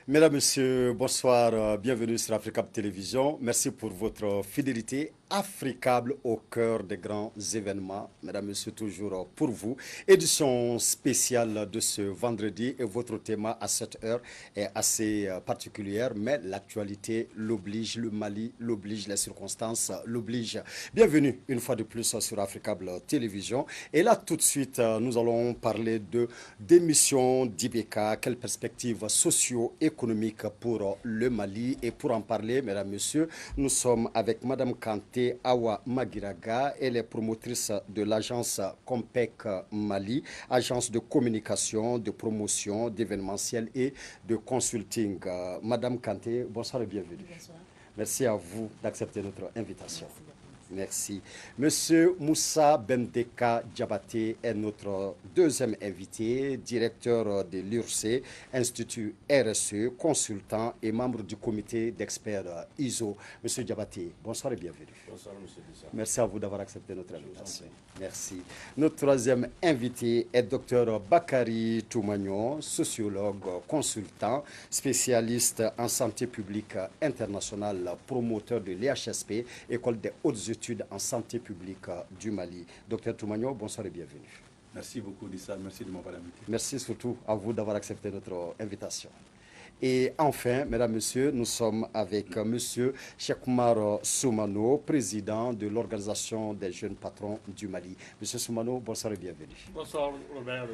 Mesdames, Messieurs, bonsoir, bienvenue sur Africable Télévision. Merci pour votre fidélité. Africable au cœur des grands événements. Mesdames, Messieurs, toujours pour vous. Édition spéciale de ce vendredi et votre thème à cette heure est assez particulière, mais l'actualité l'oblige, le Mali l'oblige, les circonstances l'obligent. Bienvenue une fois de plus sur Africable Télévision. Et là, tout de suite, nous allons parler de démission d'Ibeka, quelles perspectives socio-économiques pour le Mali. Et pour en parler, mesdames, messieurs, nous sommes avec Madame Kanté Awa Magiraga. Elle est promotrice de l'agence Compec Mali, agence de communication, de promotion, d'événementiel et de consulting. Madame Kanté, bonsoir et bienvenue. Bonsoir. Merci à vous d'accepter notre invitation. Merci. Merci. Monsieur Moussa Bendeka Diabaté est notre deuxième invité, directeur de l'URC, Institut RSE, consultant et membre du comité d'experts ISO. Monsieur Diabaté, bonsoir et bienvenue. Bonsoir, monsieur Dissa. Merci à vous d'avoir accepté notre invitation. Merci. Notre troisième invité est Dr Bakary Toumagnon, sociologue, consultant, spécialiste en santé publique internationale, promoteur de l'EHSP, École des hautes études en santé publique du Mali. Dr Toumagnon, bonsoir et bienvenue. Merci beaucoup, Dissa. Merci de m'avoir invité. Merci surtout à vous d'avoir accepté notre invitation. Et enfin, mesdames, messieurs, nous sommes avec monsieur Cheikhoumar Soumano, président de l'Organisation des jeunes patrons du Mali. Monsieur Soumano, bonsoir et bienvenue. Bonsoir Robert,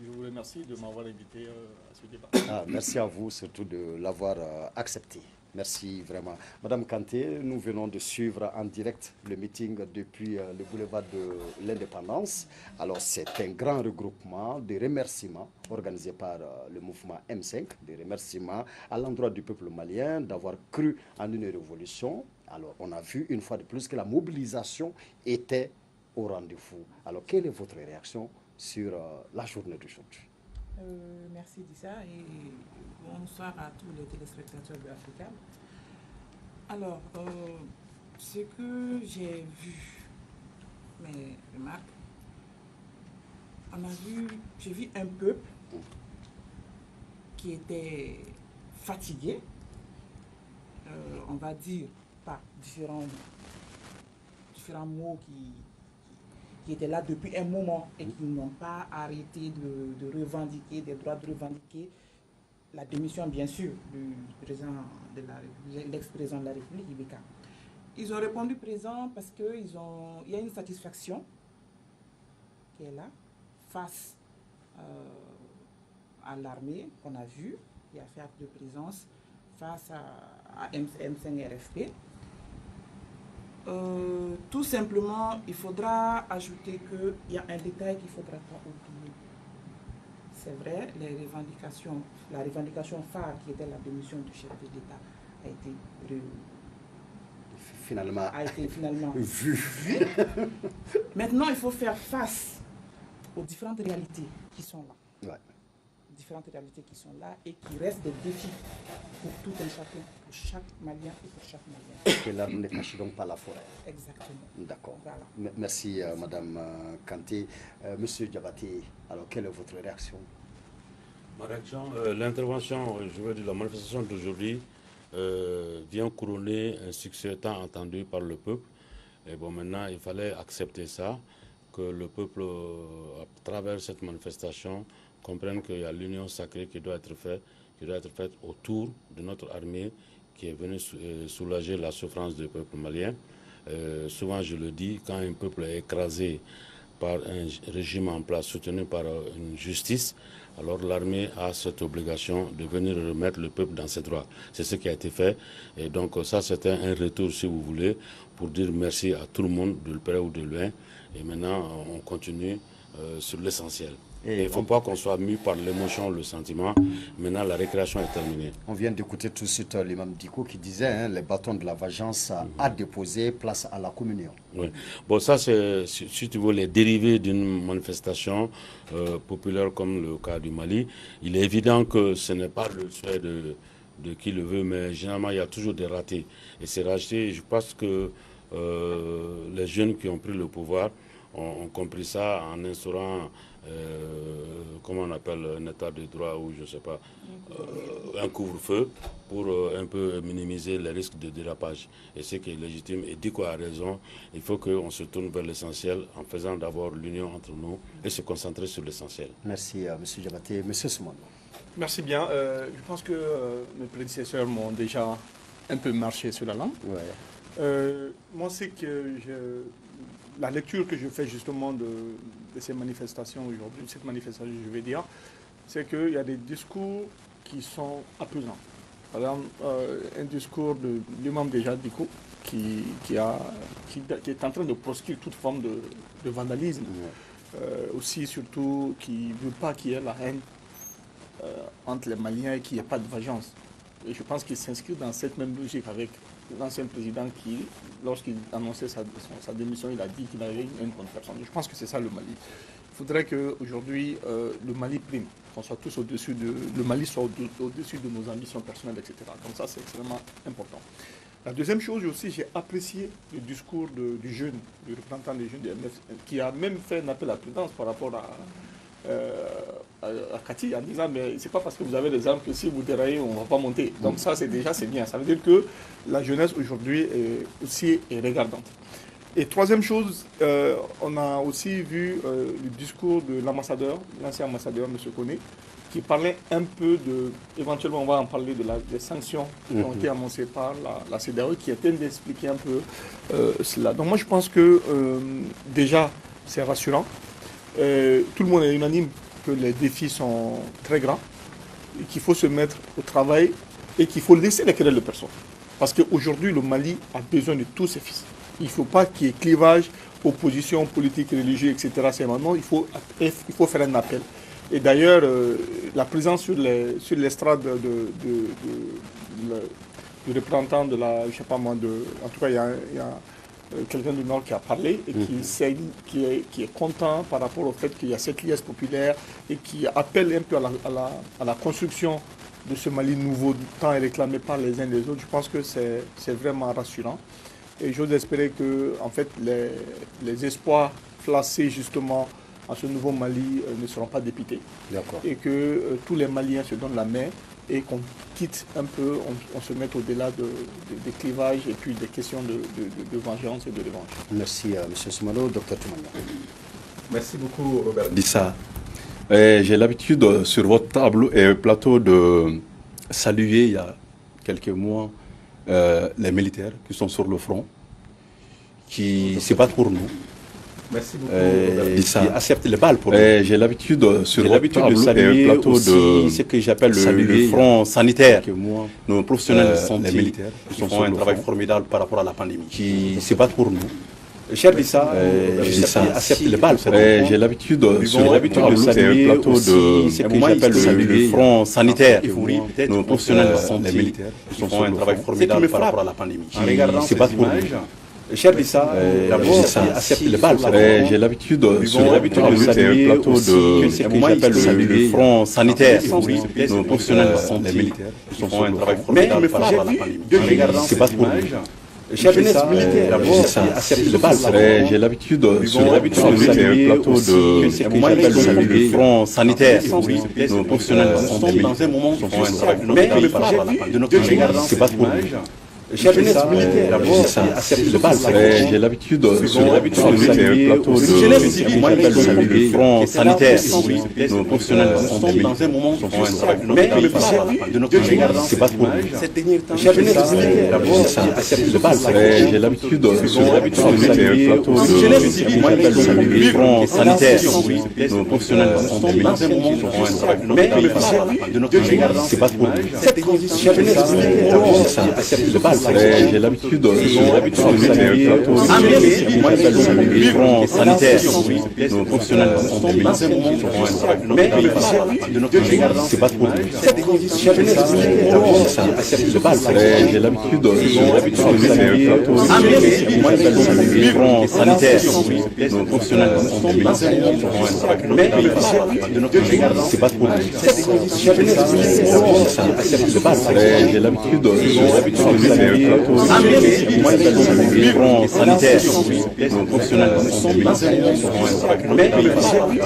je vous remercie de m'avoir invité à ce débat. Merci à vous surtout de l'avoir accepté. Merci vraiment. Madame Kanté, nous venons de suivre en direct le meeting depuis le boulevard de l'Indépendance. Alors c'est un grand regroupement de remerciements organisé par le mouvement M5, des remerciements à l'endroit du peuple malien d'avoir cru en une révolution. Alors on a vu une fois de plus que la mobilisation était au rendez-vous. Alors quelle est votre réaction sur la journée d'aujourd'hui? Merci Dissa et bonsoir à tous les téléspectateurs de Africa. Alors, ce que j'ai vu, mes remarques, j'ai vu un peuple qui était fatigué, on va dire par différents mots qui étaient là depuis un moment et qui n'ont pas arrêté de revendiquer des droits, de revendiquer la démission, bien sûr, du président de l'ex-président de la République, Ibeka. Ils ont répondu présent parce qu'il y a une satisfaction qui est là face à l'armée qu'on a vue, qui a fait acte de présence face à M5 RFP. Tout simplement, il faudra ajouter qu'il y a un détail qu'il ne faudra pas oublier. C'est vrai, la revendication phare qui était la démission du chef de l'État a été finalement vue. Maintenant, il faut faire face aux différentes réalités qui sont là. Ouais. Différentes réalités qui sont là et qui restent des défis pour tout un chacun, pour chaque Malien et pour chaque Malien. Que l'arme ne cache donc pas la forêt. Exactement. D'accord. Voilà. Merci, Madame Kanté. Monsieur Diabaté, alors quelle est votre réaction? Ma réaction, l'intervention, je veux dire, la manifestation d'aujourd'hui vient couronner un succès tant attendu par le peuple. Et bon, maintenant, il fallait accepter ça, que le peuple, à travers cette manifestation, comprenne qu'il y a l'union sacrée qui doit être faite autour de notre armée qui est venue soulager la souffrance du peuple malien. Souvent, je le dis, quand un peuple est écrasé par un régime en place soutenu par une justice, alors l'armée a cette obligation de venir remettre le peuple dans ses droits. C'est ce qui a été fait. Et donc ça, c'était un retour, si vous voulez, pour dire merci à tout le monde, de près ou de loin. Et maintenant, on continue sur l'essentiel. Et il ne faut pas qu'on soit mu par l'émotion, le sentiment. Maintenant, la récréation est terminée. On vient d'écouter tout de suite l'imam Diko qui disait les bâtons de la vengeance à déposer, place à la communion. Oui. Bon, ça, c'est, si tu veux, les dérivés d'une manifestation populaire comme le cas du Mali. Il est évident que ce n'est pas le souhait de qui le veut, mais généralement, il y a toujours des ratés. Et ces ratés, je pense que les jeunes qui ont pris le pouvoir ont compris ça en instaurant comment on appelle, un état de droit ou je ne sais pas, un couvre-feu pour un peu minimiser les risques de dérapage. Et c'est qui est légitime. Et Diko a raison, il faut qu'on se tourne vers l'essentiel en faisant d'abord l'union entre nous et se concentrer sur l'essentiel. Merci M. Diabaté. M. Soumano. Merci bien. Je pense que mes prédécesseurs m'ont déjà un peu marché sur la langue. Ouais. Moi, c'est que la lecture que je fais justement de ces manifestations aujourd'hui, cette manifestation, je vais dire, c'est qu'il y a des discours qui sont apaisants. Par exemple, un discours de lui-même déjà Diko, qui est en train de proscrire toute forme de vandalisme. Aussi, surtout, qui ne veut pas qu'il y ait la haine entre les Maliens et qu'il n'y ait pas de vengeance. Et je pense qu'il s'inscrit dans cette même logique avec l'ancien président qui, lorsqu'il annonçait sa démission, il a dit qu'il avait une haine contre personne. Je pense que c'est ça le Mali. Il faudrait qu'aujourd'hui, le Mali prime, qu'on soit tous au-dessus le Mali soit au-dessus de nos ambitions personnelles, etc. Donc ça, c'est extrêmement important. La deuxième chose aussi, j'ai apprécié le discours du jeune, du représentant des jeunes du MF, qui a même fait un appel à prudence par rapport à Kati en disant mais c'est pas parce que vous avez des armes que si vous déraillez on va pas monter. Donc ça c'est bien. Ça veut dire que la jeunesse aujourd'hui est regardante. Et troisième chose, on a aussi vu le discours de l'ambassadeur, l'ancien ambassadeur M. Koné, qui parlait un peu éventuellement on va en parler des sanctions qui ont été annoncées par la CEDEAO, qui était d'expliquer un peu cela. Donc moi je pense que déjà c'est rassurant. Tout le monde est unanime que les défis sont très grands, et qu'il faut se mettre au travail et qu'il faut laisser les querelles de personnes. Parce qu'aujourd'hui, le Mali a besoin de tous ses fils. Il ne faut pas qu'il y ait clivage, opposition politique, religieuse, etc. C'est maintenant, il faut faire un appel. Et d'ailleurs, la présence sur l'estrade du représentant de la, je sais pas moi, en tout cas, il y a quelqu'un du Nord qui a parlé et qui est content par rapport au fait qu'il y a cette liesse populaire et qui appelle un peu à la construction de ce Mali nouveau, tant réclamé par les uns et les autres. Je pense que c'est vraiment rassurant. Et j'ose espérer que en fait, les espoirs placés justement à ce nouveau Mali ne seront pas dépités. Et que tous les Maliens se donnent la main et qu'on quitte un peu, on se mette au-delà des clivages et puis des questions de vengeance et de revanche. Merci M. Soumano. Dr Toumania. Merci beaucoup Robert Dissa. J'ai l'habitude sur votre plateau de saluer il y a quelques mois les militaires qui sont sur le front, qui se battent pour nous. Merci beaucoup. Qui acceptent les balles pour nous. J'ai l'habitude sur votre saluer plateau de ce que j'appelle le front sanitaire. Nos professionnels de santé, les militaires, qui font un travail formidable par rapport à la pandémie, qui se battent pour nous. Cher Dissa, accepte les balles. J'ai l'habitude sur le plateau de ce que j'appelle le front sanitaire. Nos professionnels de santé, les militaires, qui font un travail formidable par rapport à la pandémie, qui se battent pour nous. Cher Dissa, accepte les balles. J'ai l'habitude sur le plateau de ce que j'appelle le front sanitaire. Nos professionnels de santé, les militaires, qui font un travail formidable par rapport à la pandémie, qui se battent pour nous. Cher jeunesse militaire, accepte les balles. J'ai l'habitude sur le plateau de ce que j'appelle le front sanitaire. Nos professionnels de santé, les militaires, qui font un travail formidable par rapport à la pandémie, qui se battent pour nous. Cher jeunesse militaire, accepte les balles. J'ai l'habitude sur le plateau de ce que j'appelle le front sanitaire. Nos professionnels de santé, qui font un travail formidable par rapport à la pandémie, qui se battent pour nous. cher jeunesse militaire, accepte les balles. J'ai l'habitude sur le plateau de ce que j'appelle le front sanitaire. Nos professionnels de santé, qui font un travail formidable par rapport à la pandémie, qui se battent pour nous. cher jeunesse militaire, accepte les balles. J'ai l'habitude sur le plateau de ce que front sanitaire. Nos professionnels de santé, qui font un travail formidable par rapport à la pandémie, qui se battent pour nous. Accepte les balles. J'ai l'habitude sur le plateau de ce que front sanitaire. Nos professionnels de santé, qui font un travail formidable par rapport à la pandémie, qui se battent pour nous. Accepte les balles. J'ai l'habitude sur le plateau de migrants sanitaires, nos professionnels seront évacués.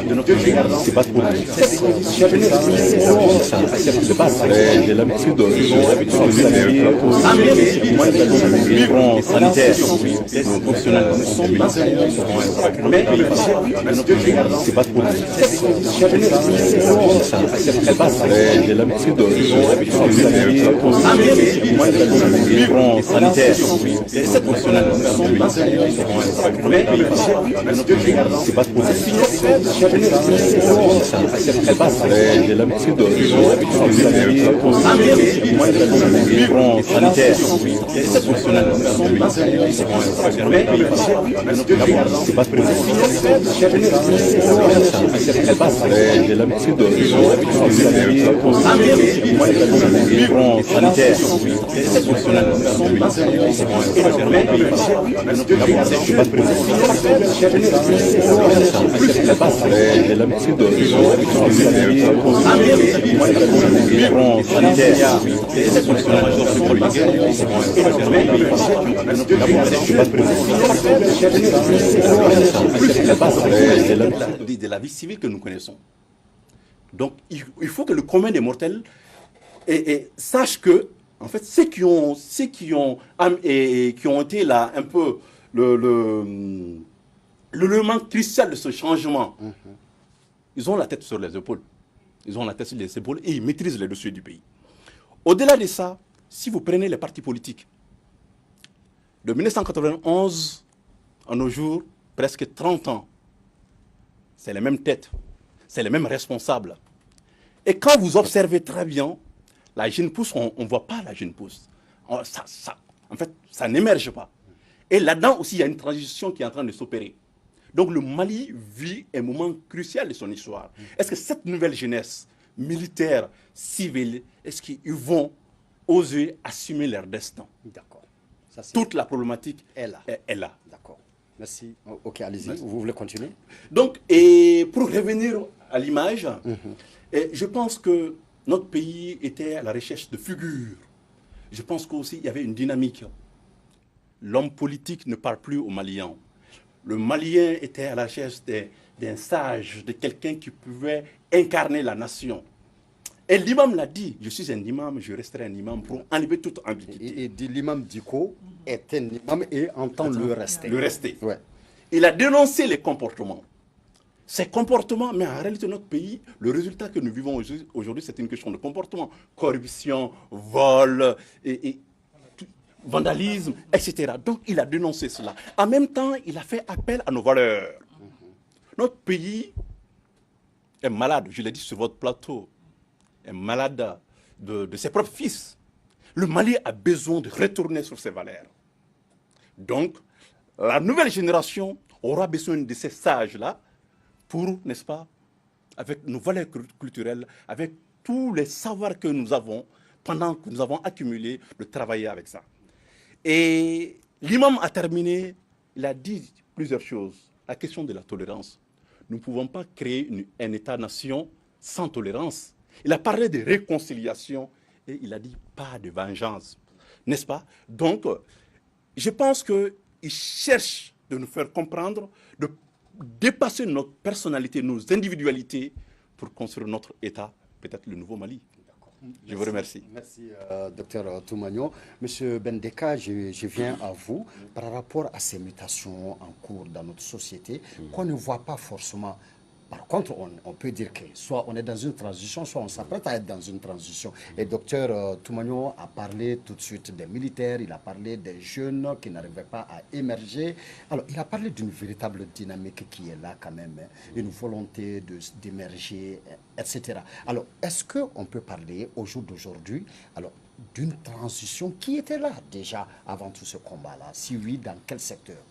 De notre pays, c'est pas trop. J'ai l'habitude de migrants sanitaires, nos professionnels seront évacués. De notre pays, c'est pas trop. J'ai l'habitude de migrants sanitaires, nos professionnels seront évacués. C'est pas trop. J'ai l'habitude de migrants sanitaires, nos professionnels seront évacués. C'est pas trop. J'ai l'habitude de migrants sanitaires, nos professionnels seront j'ai l'habitude de migrants sanitaires, de la vie civile que nous connaissons. Donc, il faut que le commun des mortels sache que, en fait, ceux qui ont été là un peu l'élément crucial de ce changement, ils ont la tête sur les épaules. Ils ont la tête sur les épaules et ils maîtrisent les dossiers du pays. Au-delà de ça, si vous prenez les partis politiques, de 1991 à nos jours, presque 30 ans, c'est les mêmes têtes, c'est les mêmes responsables. Et quand vous observez très bien, la jeune pousse, on ne voit pas la jeune pousse. En fait, ça n'émerge pas. Et là-dedans aussi, il y a une transition qui est en train de s'opérer. Donc le Mali vit un moment crucial de son histoire. Est-ce que cette nouvelle jeunesse, militaire, civile, est-ce qu'ils vont oser assumer leur destin? D'accord. Toute la problématique est là. D'accord. Merci. Ok, allez-y. Vous voulez continuer? Donc, et pour revenir à l'image, je pense que notre pays était à la recherche de figures. Je pense qu'aussi il y avait une dynamique. L'homme politique ne parle plus aux Maliens. Le Malien était à la recherche d'un sage, de quelqu'un qui pouvait incarner la nation. Et l'imam l'a dit, je suis un imam, je resterai un imam pour enlever toute ambiguïté. Et l'imam Diko est un imam et entend le rester. Le rester. Ouais. Il a dénoncé les comportements. Ces comportements, mais en réalité, notre pays, le résultat que nous vivons aujourd'hui, c'est une question de comportement. Corruption, vol, vandalisme, etc. Donc, il a dénoncé cela. En même temps, il a fait appel à nos valeurs. Notre pays est malade, je l'ai dit sur votre plateau, est malade de ses propres fils. Le Mali a besoin de retourner sur ses valeurs. Donc, la nouvelle génération aura besoin de ces sages-là pour, n'est-ce pas, avec nos valeurs culturelles, avec tous les savoirs que nous avons, pendant que nous avons accumulé, de travailler avec ça. Et l'imam a terminé, il a dit plusieurs choses. La question de la tolérance. Nous ne pouvons pas créer un État-nation sans tolérance. Il a parlé de réconciliation et il a dit pas de vengeance. N'est-ce pas? Donc, je pense qu'il cherche de nous faire comprendre, de dépasser notre personnalité, nos individualités pour construire notre État, peut-être le nouveau Mali. Je vous remercie. Merci, docteur Toumagno. Monsieur Bendeka, je viens à vous par rapport à ces mutations en cours dans notre société qu'on ne voit pas forcément. Par contre, on peut dire que soit on est dans une transition, soit on s'apprête à être dans une transition. Et docteur Toumagno a parlé tout de suite des militaires, il a parlé des jeunes qui n'arrivaient pas à émerger. Alors, il a parlé d'une véritable dynamique qui est là quand même, une volonté d'émerger, etc. Alors, est-ce qu'on peut parler au jour d'aujourd'hui d'une transition qui était là déjà avant tout ce combat-là? Si oui, dans quel secteur?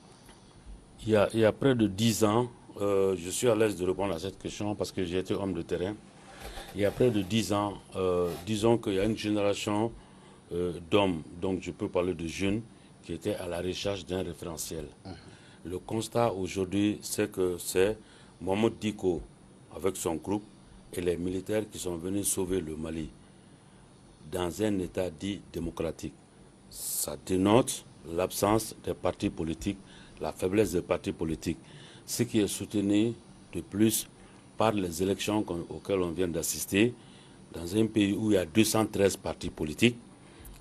Il y a près de 10 ans, je suis à l'aise de répondre à cette question parce que j'ai été homme de terrain. Il y a près de 10 ans, disons qu'il y a une génération d'hommes, donc je peux parler de jeunes, qui étaient à la recherche d'un référentiel. Le constat aujourd'hui, c'est que c'est Mohamed Diko avec son groupe et les militaires qui sont venus sauver le Mali dans un État dit démocratique. ça dénote l'absence des partis politiques, la faiblesse des partis politiques. Ce qui est soutenu de plus par les élections auxquelles on vient d'assister, dans un pays où il y a 213 partis politiques,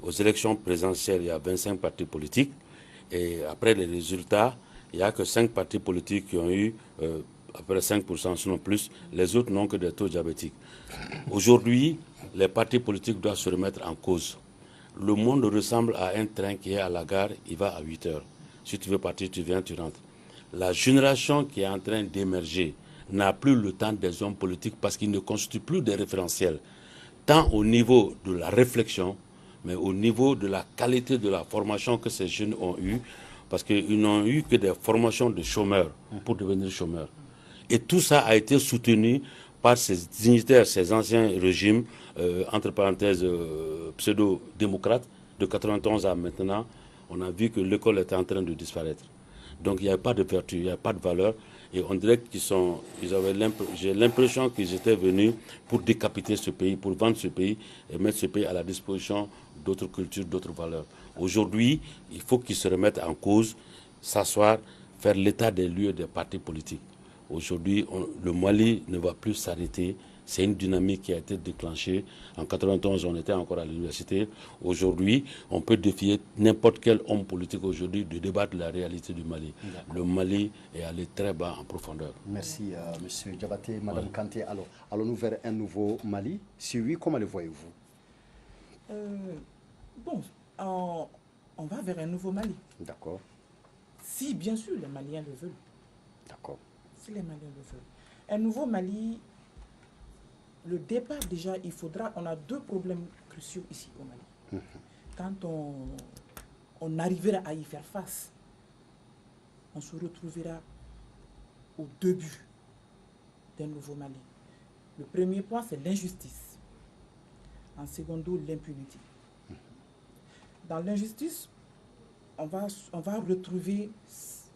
aux élections présidentielles, il y a 25 partis politiques, et après les résultats, il n'y a que 5 partis politiques qui ont eu à peu près 5%, sinon plus. Les autres n'ont que des taux diabétiques. Aujourd'hui, les partis politiques doivent se remettre en cause. Le monde ressemble à un train qui est à la gare, il va à 8 heures. Si tu veux partir, tu viens, tu rentres. La génération qui est en train d'émerger n'a plus le temps des hommes politiques parce qu'ils ne constituent plus des référentiels, tant au niveau de la réflexion, mais au niveau de la qualité de la formation que ces jeunes ont eue, parce qu'ils n'ont eu que des formations de chômeurs pour devenir chômeurs. Et tout ça a été soutenu par ces dignitaires, ces anciens régimes, entre parenthèses, pseudo-démocrates, de 91 à maintenant. On a vu que l'école était en train de disparaître. Donc il n'y a pas de vertu, il n'y a pas de valeur. Et on dirait j'ai l'impression qu'ils étaient venus pour décapiter ce pays, pour vendre ce pays et mettre ce pays à la disposition d'autres cultures, d'autres valeurs. Aujourd'hui, il faut qu'ils se remettent en cause, s'asseoir, faire l'état des lieux des partis politiques. Aujourd'hui, le Mali ne va plus s'arrêter. C'est une dynamique qui a été déclenchée. En 91, on était encore à l'université. Aujourd'hui, on peut défier n'importe quel homme politique aujourd'hui de débattre de la réalité du Mali. Le Mali est allé très bas en profondeur. Merci, M. Diabaté. Mme Kanté, alors, allons-nous vers un nouveau Mali? Si oui, comment le voyez-vous? On va vers un nouveau Mali. D'accord. Si, bien sûr, les Maliens le veulent. D'accord. Si les Maliens le veulent. Un nouveau Mali, le départ déjà, on a 2 problèmes cruciaux ici au Mali. Quand on arrivera à y faire face, on se retrouvera au début d'un nouveau Mali. Le premier point, c'est l'injustice. En secondo, l'impunité. Dans l'injustice, on va retrouver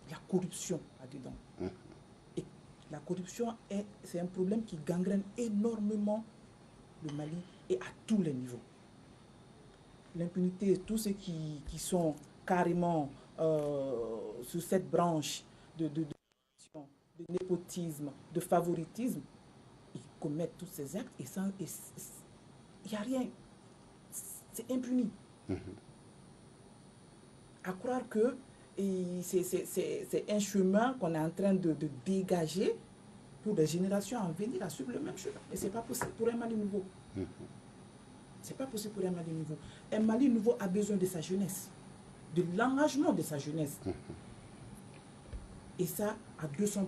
la corruption là-dedans. Et la corruption, c'est un problème qui gangrène énormément le Mali et à tous les niveaux. L'impunité, tous ceux qui sont carrément sur cette branche de népotisme, de favoritisme, ils commettent tous ces actes et il n'y a rien. C'est impuni. À croire que c'est un chemin qu'on est en train de dégager pour des générations à venir à suivre le même chemin. Et ce n'est pas possible pour un Mali nouveau. C'est pas possible pour un Mali nouveau. Un Mali nouveau a besoin de sa jeunesse, de l'engagement de sa jeunesse. Et ça, à 200%.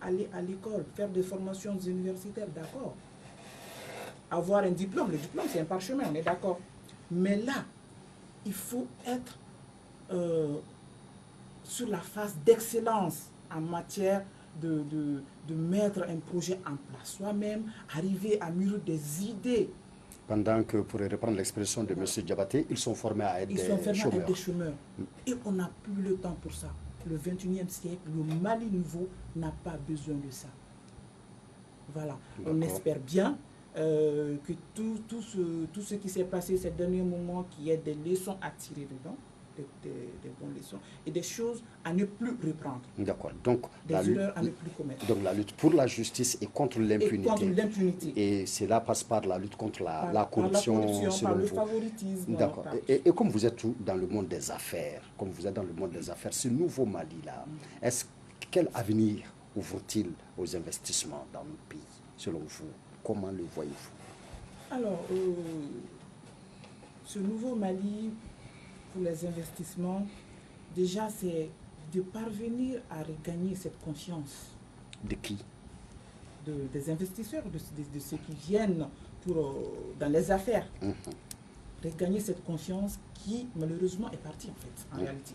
Aller à l'école, faire des formations universitaires, d'accord. Avoir un diplôme, le diplôme c'est un parchemin, on est d'accord. Mais là, il faut être sur la phase d'excellence en matière de mettre un projet en place soi-même, arriver à mûrir des idées. Pendant que, pour reprendre l'expression de M. Diabaté, ils sont formés à être des chômeurs. Et on n'a plus le temps pour ça. Le 21e siècle, le Mali nouveau n'a pas besoin de ça. Voilà. On espère bien que tout ce qui s'est passé ces derniers moments, qu'il y ait des leçons à tirer dedans, des bonnes leçons, et des choses à ne plus reprendre. D'accord. Donc, des erreurs à ne plus commettre. Donc, la lutte pour la justice et contre l'impunité. Et cela passe par la lutte contre la corruption, par le favoritisme. D'accord. Et comme vous êtes dans le monde des affaires, ce nouveau Mali-là, quel avenir ouvre-t-il aux investissements dans le pays, selon vous? Comment le voyez-vous? Alors, ce nouveau Mali, pour les investissements, déjà, c'est de parvenir à regagner cette confiance. De qui? Des investisseurs, de ceux qui viennent dans les affaires. Regagner cette confiance qui, malheureusement, est partie, en fait, en réalité.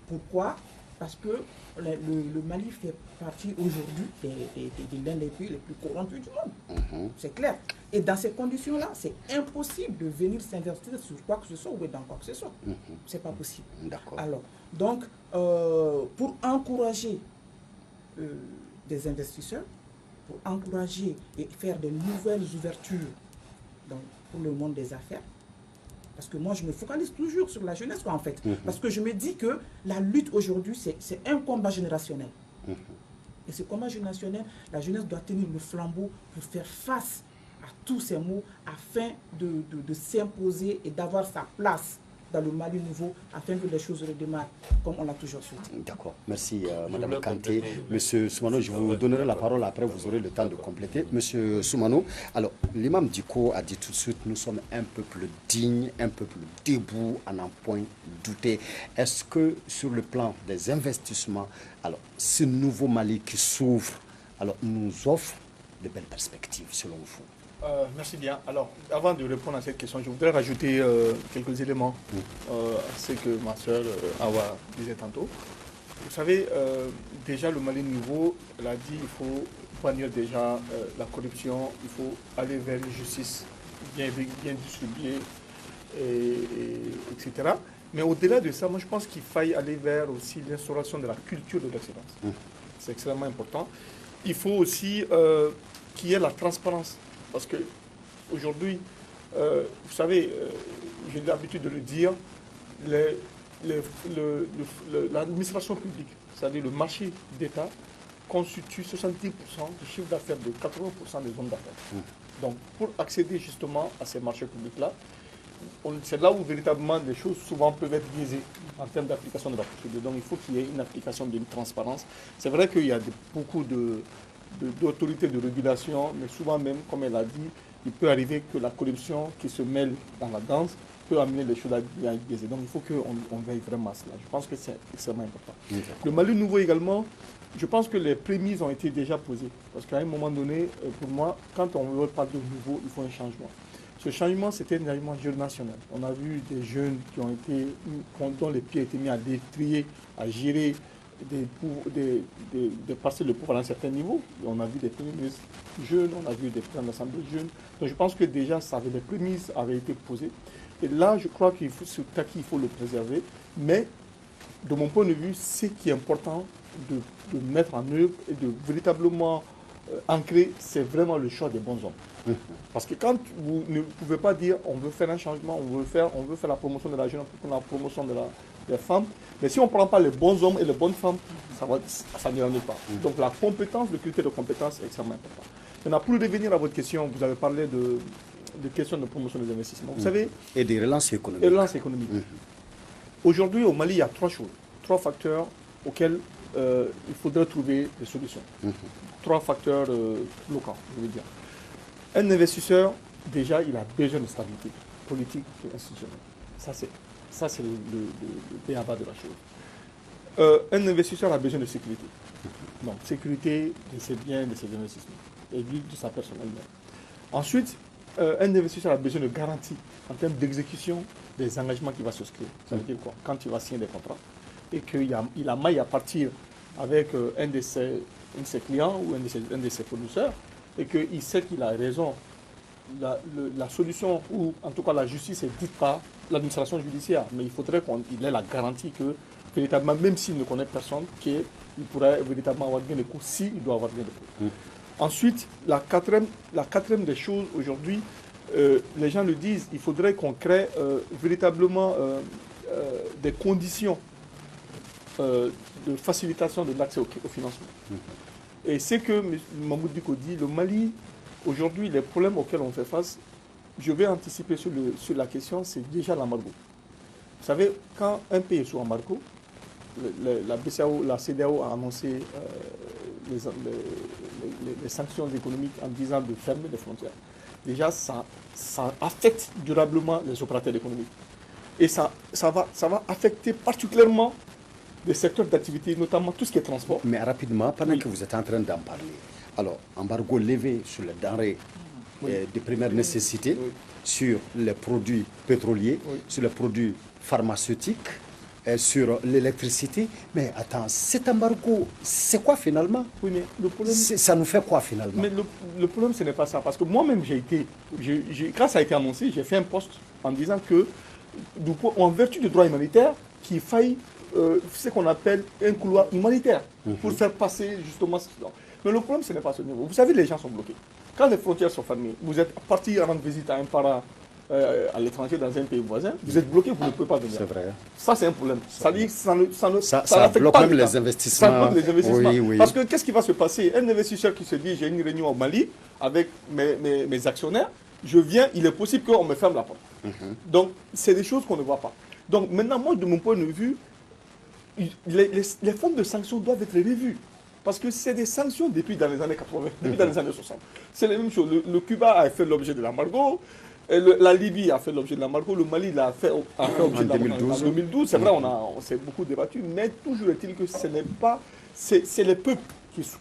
Pourquoi? Parce que le Mali fait partie aujourd'hui de l'un des pays les plus corrompus du monde. C'est clair. Et dans ces conditions-là, c'est impossible de venir s'investir sur quoi que ce soit ou dans quoi que ce soit. C'est pas possible. Alors, donc, pour encourager des investisseurs, pour encourager et faire de nouvelles ouvertures pour le monde des affaires, Parce que moi, je me focalise toujours sur la jeunesse, quoi, en fait. Parce que je me dis que la lutte aujourd'hui, c'est un combat générationnel. Et ce combat générationnel, la jeunesse doit tenir le flambeau pour faire face à tous ces maux afin de s'imposer et d'avoir sa place dans le Mali nouveau afin que les choses redémarrent comme on l'a toujours souhaité. D'accord, merci Madame Kanté. Monsieur Soumano, je vous donnerai la parole après, vous aurez le temps de compléter. Monsieur Soumano, alors l'imam Diko a dit tout de suite, nous sommes un peuple digne, un peuple debout, à n'en point douter. Est-ce que sur le plan des investissements, alors ce nouveau Mali qui s'ouvre, alors nous offre de belles perspectives selon vous? Merci bien. Alors, avant de répondre à cette question, je voudrais rajouter quelques éléments à ce que ma soeur Awa disait tantôt. Vous savez, déjà le Mali nouveau, elle a dit il faut bannir déjà la corruption, il faut aller vers une justice bien distribuée, etc. Mais au-delà de ça, moi je pense qu'il faille aller vers aussi l'instauration de la culture de l'excellence. C'est extrêmement important. Il faut aussi qu'il y ait la transparence. Parce que aujourd'hui, vous savez, j'ai l'habitude de le dire, l'administration publique, c'est-à-dire le marché d'État, constitue 70% du chiffre d'affaires de 80% des hommes d'affaires. Donc, pour accéder justement à ces marchés publics-là, c'est là où véritablement des choses souvent peuvent être biaisées en termes d'application de la procédure. Donc, il faut qu'il y ait une application d'une transparence. C'est vrai qu'il y a beaucoup d'autorités de régulation, mais souvent même, comme elle a dit, il peut arriver que la corruption qui se mêle dans la danse peut amener les choses à être biaisées. Donc il faut qu'on veille vraiment à cela. Je pense que c'est extrêmement important. Le Mali nouveau également, je pense que les prémices ont été déjà posées. Parce qu'à un moment donné, pour moi, quand on veut parler de nouveau, il faut un changement. Ce changement, c'était un changement générationnel. On a vu des jeunes dont les pieds étaient mis à l'étrier, à gérer de passer le pouvoir à un certain niveau. On a vu des premiers ministres jeunes, on a vu des présidents d'assemblée jeunes. Donc je pense que déjà, les prémices avaient été posées. Et là, je crois qu'il faut, ce acquis, il faut le préserver. Mais, de mon point de vue, ce qui est important de mettre en œuvre et de véritablement ancrer, c'est vraiment le choix des bons hommes. Parce que quand vous ne pouvez pas dire on veut faire un changement, on veut faire la promotion de la jeunesse, la promotion des femmes, mais si on ne prend pas les bons hommes et les bonnes femmes, ça n'ira nulle part. Donc la compétence, le critère de compétence est extrêmement important. Maintenant, pour revenir à votre question, vous avez parlé de questions de promotion des investissements. Vous savez, et des relances économiques. Aujourd'hui, au Mali, il y a trois facteurs auxquels il faudrait trouver des solutions. Trois facteurs locaux, je veux dire. Un investisseur, déjà, il a besoin de stabilité politique et institutionnelle. Ça, c'est le b.a.-ba de la chose. Un investisseur a besoin de sécurité. Donc, sécurité de ses biens, de ses investissements, et lui, de sa personne elle-même. Ensuite, un investisseur a besoin de garanties en termes d'exécution des engagements qu'il va souscrire. Ça veut dire quoi? Quand il va signer des contrats et qu'il a maille à partir avec un de ses clients ou un de ses fournisseurs, et qu'il sait qu'il a raison, la solution, ou en tout cas la justice est dite par l'administration judiciaire, mais il faudrait qu'il ait la garantie que, véritablement, même s'il ne connaît personne, qu'il pourrait véritablement avoir gain de cause s'il doit avoir gain de cause. Ensuite, la quatrième des choses aujourd'hui, les gens le disent, il faudrait qu'on crée véritablement des conditions de facilitation de l'accès au financement. Et c'est que Mahmoud Diko dit, le Mali, aujourd'hui, les problèmes auxquels on fait face, je vais anticiper sur la question, c'est déjà l'embargo. Vous savez, quand un pays est sous embargo, la CEDEAO a annoncé les sanctions économiques en disant de fermer les frontières. Déjà, ça affecte durablement les opérateurs économiques. Et ça va affecter particulièrement des secteurs d'activité, notamment tout ce qui est transport. Mais rapidement, pendant que vous êtes en train d'en parler, alors, embargo levé sur les denrées de première nécessité, sur les produits pétroliers, sur les produits pharmaceutiques, sur l'électricité. Mais attends, cet embargo, c'est quoi finalement? Oui, mais le problème... Ça nous fait quoi finalement? Mais le problème, ce n'est pas ça. Parce que moi-même, quand ça a été annoncé, j'ai fait un post en disant que, en vertu du droit humanitaire, qu'il faille ce qu'on appelle un couloir humanitaire pour faire passer justement ce genre. Mais le problème, ce n'est pas ce niveau. Vous savez, les gens sont bloqués. Quand les frontières sont fermées, vous êtes parti rendre visite à un parent à l'étranger dans un pays voisin, vous êtes bloqué, vous ne pouvez pas venir. C'est vrai. Ça, c'est un problème. Ça Ça bloque même les investissements. Ça bloque les investissements. Oui, oui. Parce que qu'est-ce qui va se passer? Un investisseur qui se dit, j'ai une réunion au Mali avec mes actionnaires, je viens, il est possible qu'on me ferme la porte. Donc, c'est des choses qu'on ne voit pas. Donc, maintenant, moi, de mon point de vue, les formes de sanctions doivent être revues. Parce que c'est des sanctions depuis dans les années 80, depuis dans les années 60. C'est la même chose. Le Cuba a fait l'objet de l'embargo, la Libye a fait l'objet de l'embargo, le Mali l'a fait l'objet de l'embargo en 2012. C'est vrai, on s'est beaucoup débattu, mais toujours est-il que ce n'est pas... C'est les peuples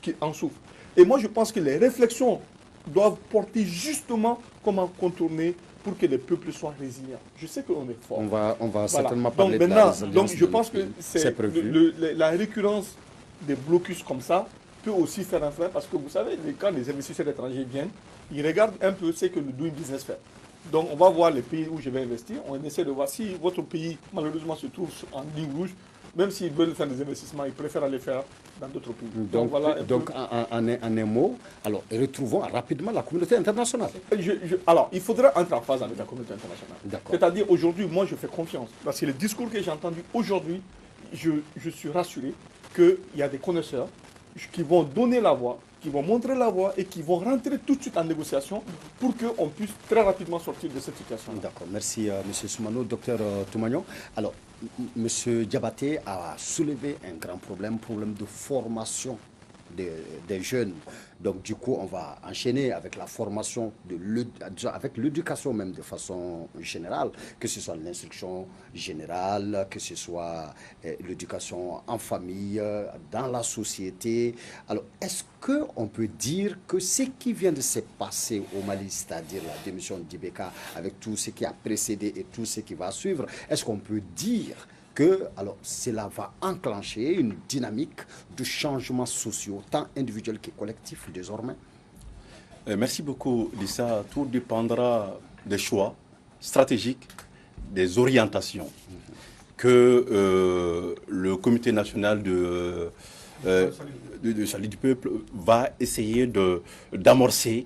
qui en souffrent. Et moi, je pense que les réflexions doivent porter justement comment contourner pour que les peuples soient résilients. Je sais qu'on est fort. On va certainement Donc parler de la maintenant, résilience. je pense que c'est prévu. la récurrence des blocus comme ça peut aussi faire un frein parce que vous savez, quand les investisseurs étrangers viennent, ils regardent un peu ce que le doing business fait. Donc on va voir les pays où je vais investir, on essaie de voir si votre pays malheureusement se trouve en ligne rouge, même s'ils veulent faire des investissements, ils préfèrent aller faire dans d'autres pays. Donc voilà en un mot, alors retrouvons rapidement la communauté internationale. Alors, il faudra entrer en phase avec la communauté internationale. C'est-à-dire aujourd'hui, moi je fais confiance. Parce que les discours que j'ai entendus aujourd'hui, je suis rassuré qu'il y a des connaisseurs qui vont donner la voie, qui vont montrer la voie et qui vont rentrer tout de suite en négociation pour qu'on puisse très rapidement sortir de cette situation. D'accord, merci M. Soumano. Docteur Toumagnon, alors M. Diabaté a soulevé un grand problème de formation des jeunes. Donc du coup, on va enchaîner avec la formation, avec l'éducation même de façon générale, que ce soit l'instruction générale, que ce soit l'éducation en famille, dans la société. Alors, est-ce qu'on peut dire que ce qui vient de se passer au Mali, c'est-à-dire la démission d'Ibeka, avec tout ce qui a précédé et tout ce qui va suivre, est-ce qu'on peut dire que alors, cela va enclencher une dynamique de changements sociaux, tant individuels que collectifs désormais? Merci beaucoup, Lisa. Tout dépendra des choix stratégiques, des orientations que le Comité national de salut du peuple va essayer d'amorcer.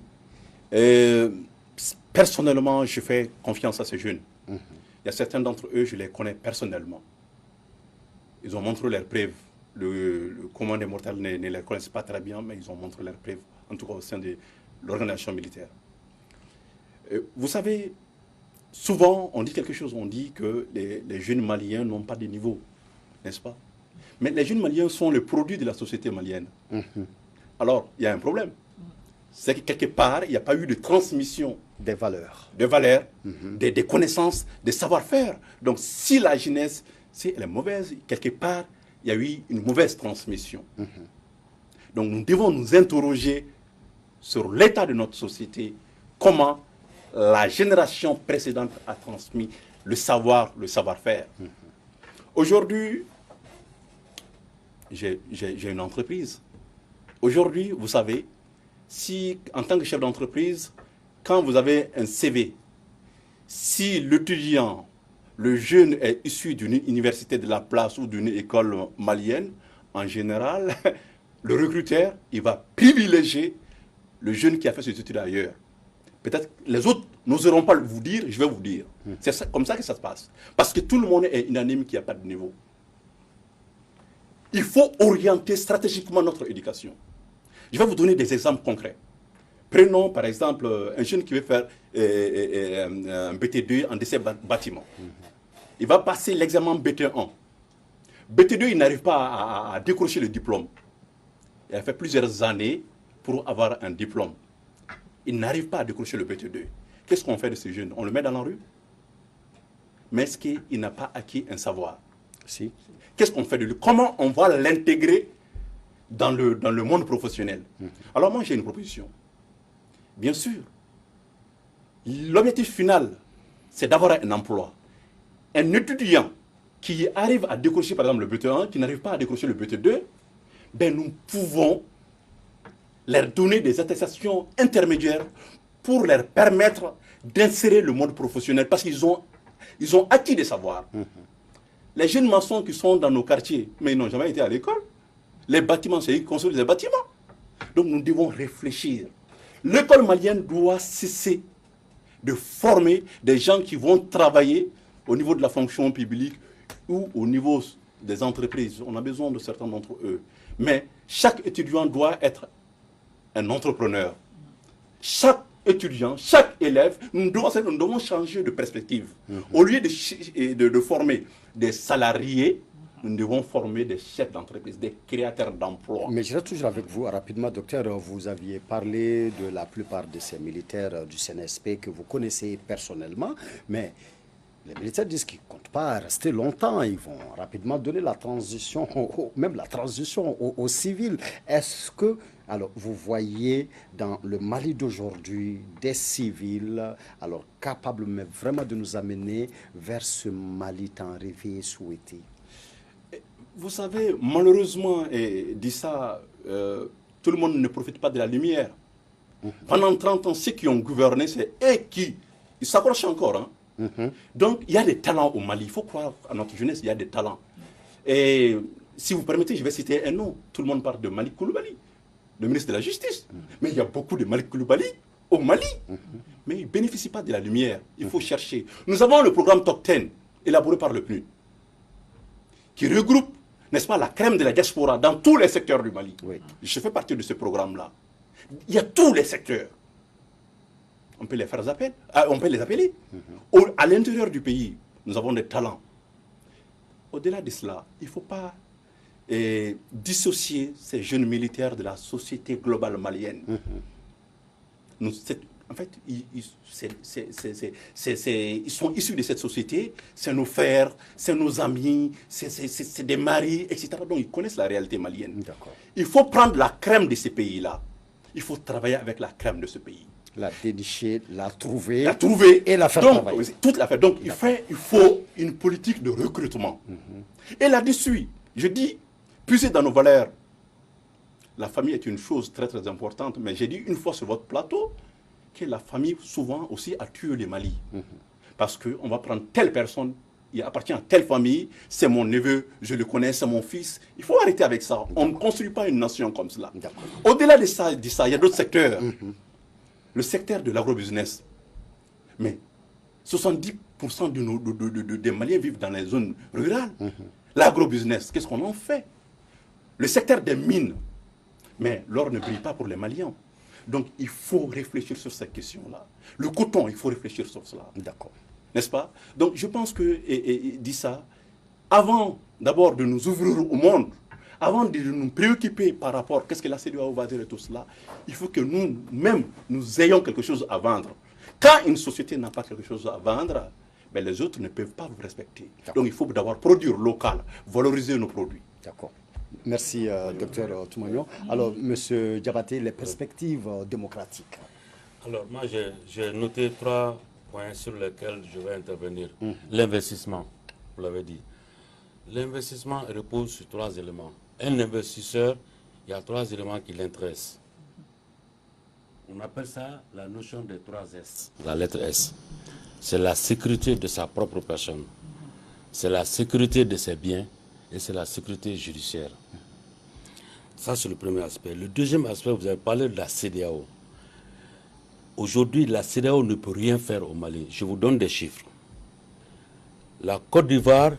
Personnellement, je fais confiance à ces jeunes. Il y a certains d'entre eux, je les connais personnellement. Ils ont montré leurs preuves. Le commandant des mortels ne les connaissent pas très bien, mais ils ont montré leurs preuves, en tout cas au sein de l'organisation militaire. Vous savez, souvent on dit quelque chose, on dit que les jeunes Maliens n'ont pas de niveau, n'est-ce pas? Mais les jeunes Maliens sont le produit de la société malienne. Alors, il y a un problème. C'est que quelque part, il n'y a pas eu de transmission des valeurs, des connaissances, des savoir-faire. Donc, si la jeunesse, si elle est mauvaise, quelque part, il y a eu une mauvaise transmission. Donc, nous devons nous interroger sur l'état de notre société, comment la génération précédente a transmis le savoir, le savoir-faire. Aujourd'hui, j'ai une entreprise. Aujourd'hui, vous savez, si en tant que chef d'entreprise, quand vous avez un CV, si l'étudiant, le jeune est issu d'une université de la place ou d'une école malienne, en général, le recruteur, il va privilégier le jeune qui a fait ses études ailleurs. Peut-être les autres n'oseront pas vous dire, je vais vous dire. C'est comme ça que ça se passe. Parce que tout le monde est unanime qu'il n'y a pas de niveau. Il faut orienter stratégiquement notre éducation. Je vais vous donner des exemples concrets. Prenons par exemple un jeune qui veut faire un BT2 en dessin bâtiment. Il va passer l'examen BT1. BT2, il n'arrive pas à décrocher le diplôme. Il a fait plusieurs années pour avoir un diplôme. Il n'arrive pas à décrocher le BT2. Qu'est-ce qu'on fait de ce jeune? On le met dans la rue? Mais est-ce qu'il n'a pas acquis un savoir? Si. Qu'est-ce qu'on fait de lui? Comment on va l'intégrer dans le monde professionnel? Alors moi, j'ai une proposition. Bien sûr, l'objectif final, c'est d'avoir un emploi. Un étudiant qui arrive à décrocher, par exemple, le BT1, qui n'arrive pas à décrocher le BT2, ben nous pouvons leur donner des attestations intermédiaires pour leur permettre d'insérer le monde professionnel parce qu'ils ont acquis des savoirs. Les jeunes maçons qui sont dans nos quartiers, mais ils n'ont jamais été à l'école. Les bâtiments, c'est eux qui construisent les bâtiments. Donc nous devons réfléchir. L'école malienne doit cesser de former des gens qui vont travailler au niveau de la fonction publique ou au niveau des entreprises. On a besoin de certains d'entre eux. Mais chaque étudiant doit être un entrepreneur. Chaque étudiant, chaque élève, nous devons changer de perspective. Au lieu de former des salariés, nous devons former des chefs d'entreprise, des créateurs d'emplois. Mais je reste toujours avec vous rapidement, docteur. Vous aviez parlé de la plupart de ces militaires du CNSP que vous connaissez personnellement, mais les militaires disent qu'ils ne comptent pas rester longtemps. Ils vont rapidement donner la transition, même la transition aux civils. Est-ce que, alors, vous voyez dans le Mali d'aujourd'hui des civils, alors capables mais vraiment de nous amener vers ce Mali tant rêvé et souhaité? Vous savez, malheureusement, et dit ça, tout le monde ne profite pas de la lumière. Pendant 30 ans, ceux qui ont gouverné, c'est eux qui s'accrochent encore. Hein. Donc, il y a des talents au Mali. Il faut croire à notre jeunesse, il y a des talents. Et si vous permettez, je vais citer un nom. Tout le monde parle de Malik Coulibaly, le ministre de la Justice. Mais il y a beaucoup de Malik Coulibaly au Mali. Mais ils ne bénéficient pas de la lumière. Il faut chercher. Nous avons le programme Top 10, élaboré par le PNUD, qui regroupe, n'est-ce pas, la crème de la diaspora dans tous les secteurs du Mali. Oui. Je fais partie de ce programme-là. Il y a tous les secteurs. On peut les faire appel, on peut les appeler. À l'intérieur du pays, nous avons des talents. Au-delà de cela, il ne faut pas dissocier ces jeunes militaires de la société globale malienne. En fait, ils sont issus de cette société, c'est nos frères, c'est nos amis, c'est des maris, etc. Donc ils connaissent la réalité malienne. Il faut prendre la crème de ces pays-là. Il faut travailler avec la crème de ce pays. La dénicher, la trouver et la faire travailler. Toute la faire. Donc il faut une politique de recrutement. Et là-dessus, je dis, puiser dans nos valeurs. La famille est une chose très très importante, mais j'ai dit une fois sur votre plateau que la famille souvent aussi a tué le Mali. Parce qu'on va prendre telle personne, il appartient à telle famille, c'est mon neveu, je le connais, c'est mon fils. Il faut arrêter avec ça. On ne construit pas une nation comme cela. Au-delà de ça, il y a d'autres secteurs. Le secteur de l'agrobusiness. Mais 70% des Maliens vivent dans les zones rurales. L'agrobusiness, qu'est-ce qu'on en fait? Le secteur des mines. Mais l'or ne brille pas pour les Maliens. Donc il faut réfléchir sur cette question-là. Le coton, il faut réfléchir sur cela. D'accord. N'est-ce pas? Donc je pense que, dit ça, avant d'abord de nous ouvrir au monde, avant de nous préoccuper par rapport à qu'est-ce que la CEDEAO va dire et tout cela, il faut que nous-mêmes, nous ayons quelque chose à vendre. Quand une société n'a pas quelque chose à vendre, ben les autres ne peuvent pas vous respecter. Donc il faut d'abord produire local, valoriser nos produits. D'accord. Merci, docteur Toumagnon. Alors, monsieur Diabaté, les perspectives démocratiques. Alors, moi, j'ai noté 3 points sur lesquels je vais intervenir. L'investissement, vous l'avez dit. L'investissement repose sur 3 éléments. Un investisseur, il y a 3 éléments qui l'intéressent. On appelle ça la notion des 3 S. La lettre S. C'est la sécurité de sa propre personne. C'est la sécurité de ses biens. Et c'est la sécurité judiciaire. Ça, c'est le premier aspect. Le deuxième aspect, vous avez parlé de la CEDEAO. Aujourd'hui, la CEDEAO ne peut rien faire au Mali. Je vous donne des chiffres. La Côte d'Ivoire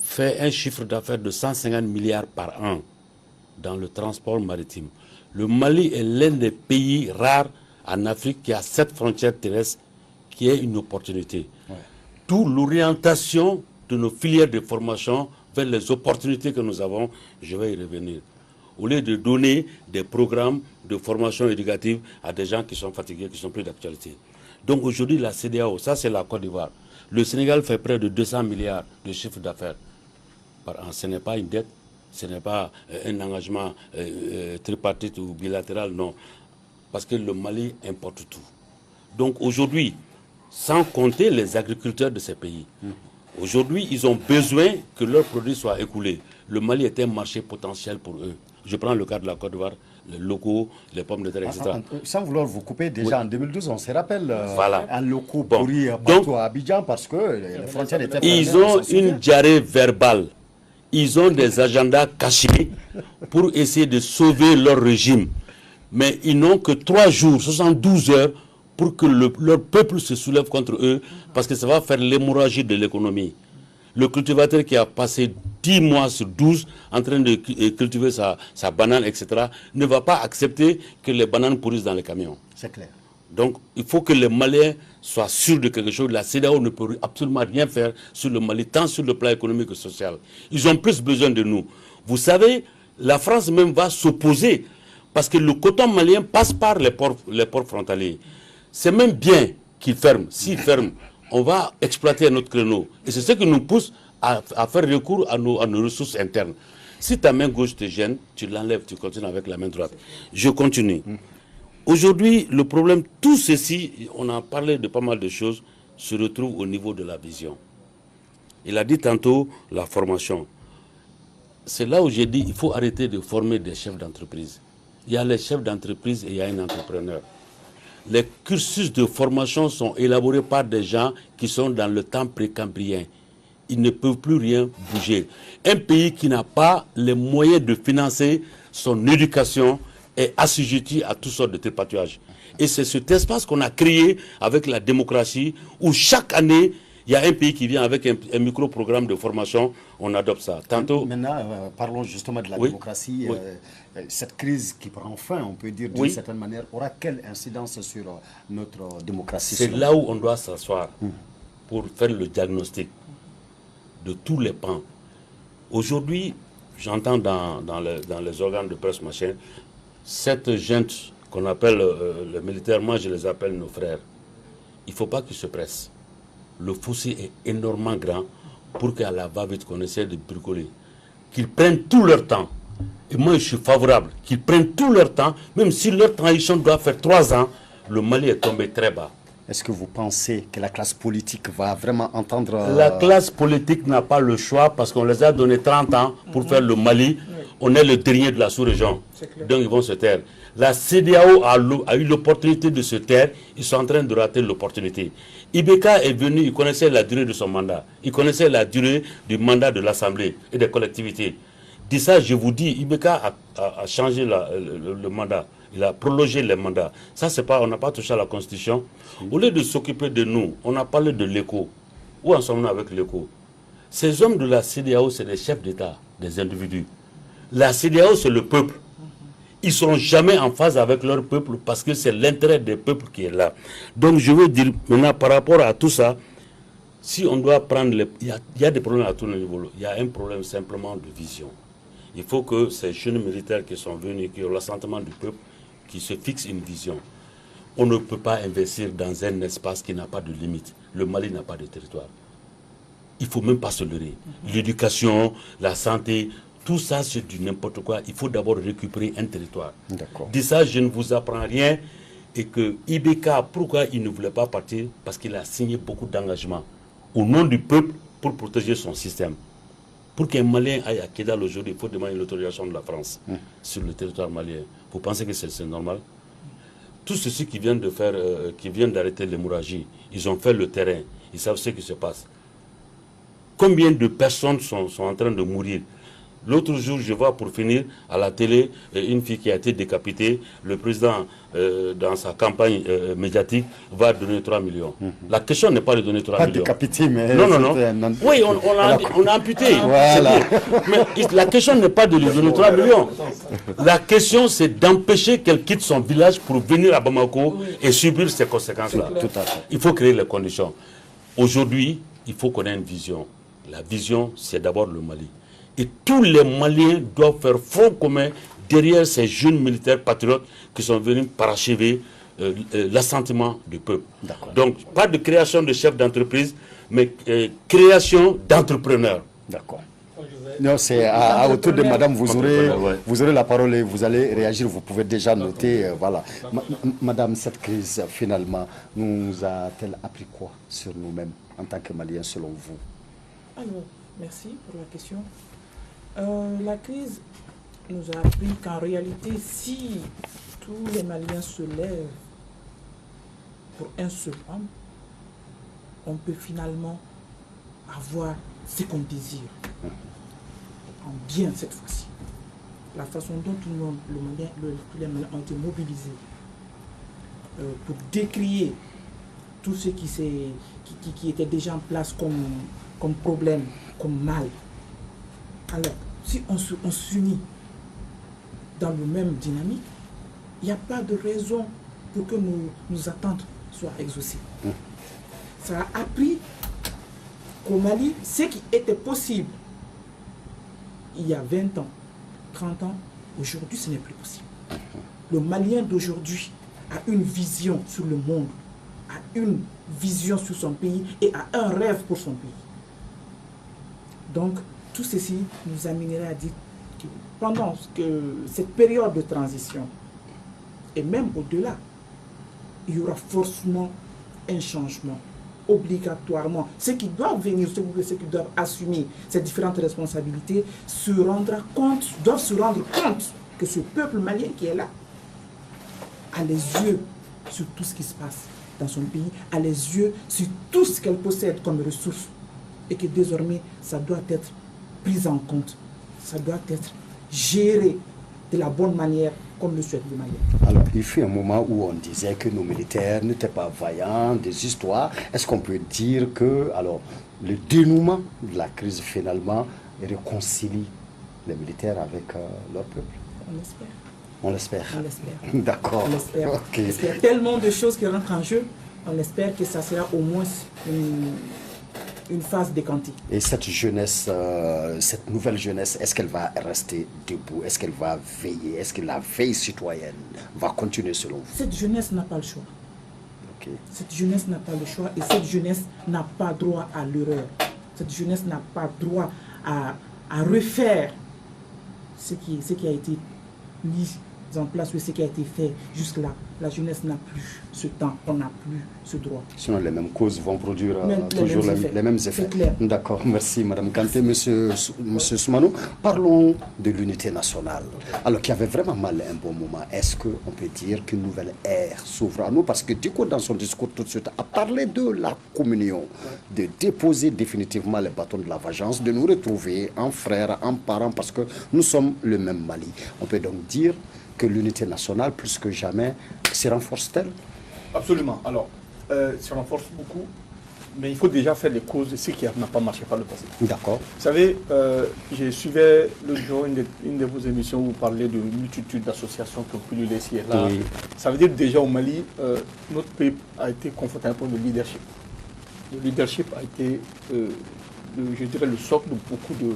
fait un chiffre d'affaires de 150 milliards par an dans le transport maritime. Le Mali est l'un des pays rares en Afrique qui a cette frontière terrestre qui est une opportunité. D'où l'orientation de nos filières de formation vers les opportunités que nous avons, je vais y revenir. Au lieu de donner des programmes de formation éducative à des gens qui sont fatigués, qui sont plus d'actualité. Donc aujourd'hui, la CEDEAO, ça c'est la Côte d'Ivoire. Le Sénégal fait près de 200 milliards de chiffre d'affaires par an. Ce n'est pas une dette, ce n'est pas un engagement tripartite ou bilatéral, non. Parce que le Mali importe tout. Donc aujourd'hui, sans compter les agriculteurs de ces pays, aujourd'hui, ils ont besoin que leurs produits soient écoulés. Le Mali est un marché potentiel pour eux. Je prends le cas de la Côte d'Ivoire, le loco, les pommes de terre, etc. Sans vouloir vous couper, déjà en 2012, on se rappelle un loco Bon. pourri partout à Abidjan parce que les frontières étaient fermées. Ils ont une diarrhée verbale. Ils ont des agendas cachés pour essayer de sauver leur régime. Mais ils n'ont que 3 jours, 72 heures pour que leur peuple se soulève contre eux, parce que ça va faire l'hémorragie de l'économie. Le cultivateur qui a passé 10 mois sur 12 en train de cultiver sa banane, etc., ne va pas accepter que les bananes pourrissent dans les camions. C'est clair. Donc, il faut que les Maliens soient sûrs de quelque chose. La CEDEAO ne peut absolument rien faire sur le Mali, tant sur le plan économique que social. Ils ont plus besoin de nous. Vous savez, la France même va s'opposer, parce que le coton malien passe par les ports frontaliers. C'est même bien qu'ils ferment. S'ils ferment, on va exploiter notre créneau. Et c'est ce qui nous pousse à faire recours à nos ressources internes. Si ta main gauche te gêne, tu l'enlèves, tu continues avec la main droite. Je continue. Aujourd'hui, le problème, tout ceci, on a parlé de pas mal de choses, se retrouve au niveau de la vision. Il a dit tantôt la formation. C'est là où j'ai dit qu'il faut arrêter de former des chefs d'entreprise. Il y a les chefs d'entreprise et il y a un entrepreneur. Les cursus de formation sont élaborés par des gens qui sont dans le temps précambrien. Ils ne peuvent plus rien bouger. Un pays qui n'a pas les moyens de financer son éducation est assujetti à toutes sortes de tripatouages. Et c'est cet espace qu'on a créé avec la démocratie, où chaque année, il y a un pays qui vient avec un micro-programme de formation, on adopte ça. Tantôt... Maintenant, parlons justement de la démocratie. Oui. Cette crise qui prend fin, on peut dire d'une certaine manière, aura quelle incidence sur notre démocratie? C'est là où on doit s'asseoir pour faire le diagnostic de tous les pans. Aujourd'hui, j'entends dans les organes de presse, machin, cette junte qu'on appelle les militaires, moi je les appelle nos frères. Il ne faut pas qu'ils se pressent. Le fossé est énormément grand pour qu'à la va-vite qu'on essaie de bricoler. Qu'ils prennent tout leur temps. Et moi je suis favorable qu'ils prennent tout leur temps, même si leur transition doit faire 3 ans, le Mali est tombé très bas. Est-ce que vous pensez que la classe politique va vraiment entendre... La classe politique n'a pas le choix parce qu'on les a donné 30 ans pour faire le Mali. On est le dernier de la sous-région. Donc ils vont se taire. La CEDEAO a eu l'opportunité de se taire. Ils sont en train de rater l'opportunité. Ibeka est venu, il connaissait la durée de son mandat. Il connaissait la durée du mandat de l'Assemblée et des collectivités. Dit ça, je vous dis, Ibeka a changé le mandat. Il a prolongé les mandats. Ça, c'est pas, on n'a pas touché à la Constitution. Au lieu de s'occuper de nous, on a parlé de l'écho. Où en sommes-nous avec l'écho? Ces hommes de la CEDEAO, c'est des chefs d'État, des individus. La CEDEAO, c'est le peuple. Ils ne seront jamais en phase avec leur peuple parce que c'est l'intérêt des peuples qui est là. Donc, je veux dire, maintenant, par rapport à tout ça, si on doit prendre... Il y a des problèmes à tous les niveaux. Il y a un problème simplement de vision. Il faut que ces jeunes militaires qui sont venus, qui ont l'assentiment du peuple, qui se fixent une vision. On ne peut pas investir dans un espace qui n'a pas de limite. Le Mali n'a pas de territoire. Il ne faut même pas se leurrer. L'éducation, la santé, tout ça c'est du n'importe quoi. Il faut d'abord récupérer un territoire. Dit ça, je ne vous apprends rien. Et que Ibeka, pourquoi il ne voulait pas partir? Parce qu'il a signé beaucoup d'engagements au nom du peuple pour protéger son système. Pour qu'un Malien aille à Kidal aujourd'hui, il faut demander l'autorisation de la France sur le territoire malien. Vous pensez que c'est normal? Tous ceux qui viennent de faire, qui viennent d'arrêter l'hémorragie, ils ont fait le terrain, ils savent ce qui se passe. Combien de personnes sont en train de mourir? L'autre jour, je vois pour finir à la télé une fille qui a été décapitée. Le président, dans sa campagne médiatique, va donner 3 millions. La question n'est pas de donner 3 millions. Pas décapité, mais... Non. Oui, on a amputé. Voilà. Mais la question n'est pas de lui donner 3 millions. La question, c'est d'empêcher qu'elle quitte son village pour venir à Bamako et subir ces conséquences-là. Il faut créer les conditions. Aujourd'hui, il faut qu'on ait une vision. La vision, c'est d'abord le Mali. Et tous les Maliens doivent faire front commun derrière ces jeunes militaires patriotes qui sont venus parachever l'assentiment du peuple. Donc, pas de création de chefs d'entreprise, mais création d'entrepreneurs. D'accord. Non, c'est autour de madame, vous aurez la parole et vous allez réagir, vous pouvez déjà noter. Voilà. Madame, cette crise, finalement, nous a-t-elle appris quoi sur nous-mêmes en tant que Maliens, selon vous? Alors, merci pour la question. La crise nous a appris qu'en réalité, si tous les Maliens se lèvent pour un seul homme, on peut finalement avoir ce qu'on désire. En bien cette fois-ci. La façon dont tous les Maliens ont été mobilisés pour décrier tout ce qui était déjà en place comme problème, comme mal. Alors, si on s'unit dans le même dynamique, il n'y a pas de raison pour que nos attentes soient exaucées. Ça a appris qu'au Mali, ce qui était possible il y a 20 ans, 30 ans, aujourd'hui ce n'est plus possible. Le Malien d'aujourd'hui a une vision sur le monde, a une vision sur son pays et a un rêve pour son pays. Donc, tout ceci nous amènerait à dire que pendant cette période de transition, et même au-delà, il y aura forcément un changement, obligatoirement. Ceux qui doivent venir, ceux qui doivent assumer ces différentes responsabilités, doivent se rendre compte que ce peuple malien qui est là a les yeux sur tout ce qui se passe dans son pays, a les yeux sur tout ce qu'elle possède comme ressources, et que désormais, ça doit être pris en compte, ça doit être géré de la bonne manière, comme le souhaite le Malien. Alors, il fut un moment où on disait que nos militaires n'étaient pas vaillants, des histoires. Est-ce qu'on peut dire que, alors, le dénouement de la crise, finalement, réconcilie les militaires avec leur peuple? On l'espère. On l'espère. On l'espère. D'accord. On l'espère. Ok. Parce qu'il y a tellement de choses qui rentrent en jeu, on espère que ça sera au moins une phase décantée. Et cette jeunesse, cette nouvelle jeunesse, est-ce qu'elle va rester debout? Est-ce qu'elle va veiller? Est-ce que la veille citoyenne va continuer selon vous? Cette jeunesse n'a pas le choix. Ok. Cette jeunesse n'a pas le choix et cette jeunesse n'a pas droit à l'erreur. Cette jeunesse n'a pas droit à refaire ce qui a été mis en place ou ce qui a été fait jusque-là. La jeunesse n'a plus ce temps, on n'a plus ce droit. Sinon, les mêmes causes vont produire toujours les mêmes effets. C'est clair. D'accord, merci Madame Kanté. Monsieur Soumano, parlons de l'unité nationale. Alors qu'il y avait vraiment mal un bon moment. Est-ce qu'on peut dire qu'une nouvelle ère s'ouvre à nous? Parce que Diko, dans son discours tout de suite, a parlé de la communion, de déposer définitivement les bâtons de la vengeance, de nous retrouver en frères, en parents, parce que nous sommes le même Mali. On peut donc dire que l'unité nationale, plus que jamais, se renforce-t-elle? Absolument. Alors, se renforce beaucoup, mais il faut déjà faire les causes de ce qui n'a pas marché par le passé. D'accord. Vous savez, je suivais l'autre jour une de vos émissions où vous parlez de multitude d'associations qui ont pullulé ici et là. Oui. Ça veut dire que déjà au Mali, notre pays a été confronté à un problème de leadership. Le leadership a été, je dirais, le socle de beaucoup de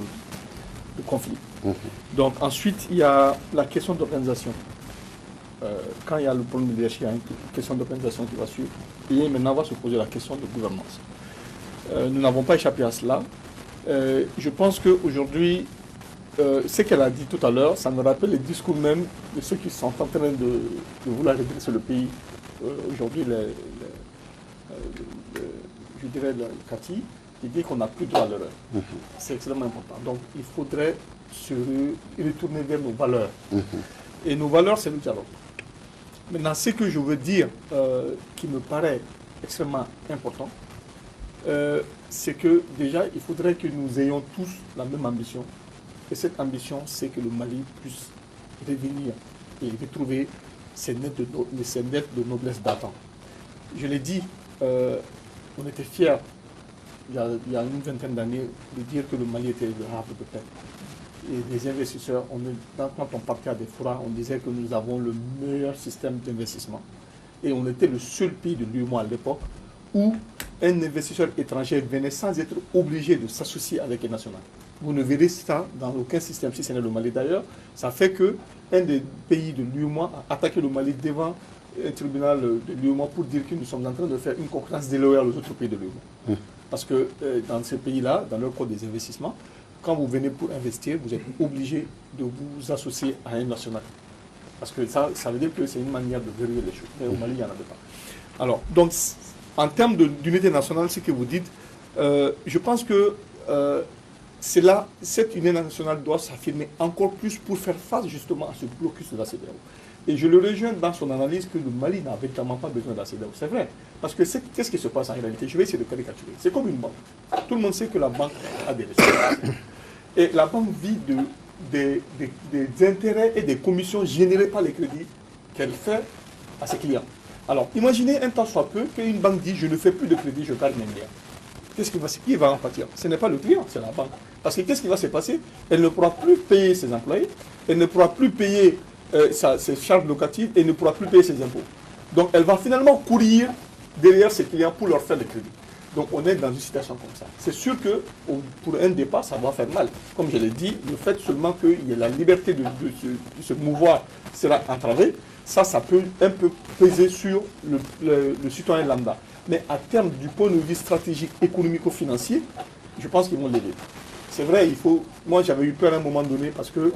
conflits. Donc ensuite, il y a la question d'organisation. Quand il y a le problème de leadership, il y a une question d'organisation qui va suivre. Et maintenant, on va se poser la question de gouvernance. Nous n'avons pas échappé à cela. Je pense qu'aujourd'hui, ce qu'elle a dit tout à l'heure, ça me rappelle les discours même de ceux qui sont en train de vouloir redresser le pays. Aujourd'hui, je dirais le Kati, il dit qu'on n'a plus droit à l'erreur. C'est extrêmement important. Donc, il faudrait se retourner vers nos valeurs. Et nos valeurs, c'est le dialogue. Maintenant, ce que je veux dire, qui me paraît extrêmement important, c'est que déjà, il faudrait que nous ayons tous la même ambition. Et cette ambition, c'est que le Mali puisse revenir et retrouver ses lettres de noblesse datant. Je l'ai dit, on était fiers, il y a une vingtaine d'années, de dire que le Mali était le havre de paix. Et les investisseurs, quand on partait à des foires, on disait que nous avons le meilleur système d'investissement. Et on était le seul pays de l'UEMOA à l'époque où un investisseur étranger venait sans être obligé de s'associer avec un national. Vous ne verrez ça dans aucun système, si ce n'est le Mali d'ailleurs. Ça fait qu'un des pays de l'UEMOA a attaqué le Mali devant un tribunal de l'UEMOA pour dire que nous sommes en train de faire une concurrence déloyale aux autres pays de l'UEMOA. Parce que dans ces pays-là, dans leur code des investissements, quand vous venez pour investir, vous êtes obligé de vous associer à un national. Parce que ça veut dire que c'est une manière de verrouiller les choses. Mais au Mali, il n'y en avait pas. Alors, donc, en termes d'unité nationale, ce que vous dites, je pense que c'est là, cette unité nationale doit s'affirmer encore plus pour faire face justement à ce blocus de la CEDEAO. Et je le rejoins dans son analyse que le Mali n'a véritablement pas besoin de la CEDEAO. C'est vrai. Parce que qu'est-ce qui se passe en réalité? Je vais essayer de caricaturer. C'est comme une banque. Tout le monde sait que la banque a des ressources. Et la banque vit des intérêts et des commissions générées par les crédits qu'elle fait à ses clients. Alors, imaginez un temps soit peu qu'une banque dit je ne fais plus de crédit, je garde mes milliards. Qui va en pâtir? Ce n'est pas le client, c'est la banque. Parce que qu'est-ce qui va se passer? Elle ne pourra plus payer ses employés, elle ne pourra plus payer ses charges locatives et ne pourra plus payer ses impôts. Donc elle va finalement courir derrière ses clients pour leur faire le crédit. Donc on est dans une situation comme ça. C'est sûr que pour un départ, ça va faire mal. Comme je l'ai dit, le fait seulement qu'il y ait la liberté de se mouvoir sera entravée, ça peut un peu peser sur le citoyen lambda. Mais à terme, du point de vue stratégique, économico-financier, je pense qu'ils vont l'aider. C'est vrai, moi j'avais eu peur à un moment donné parce que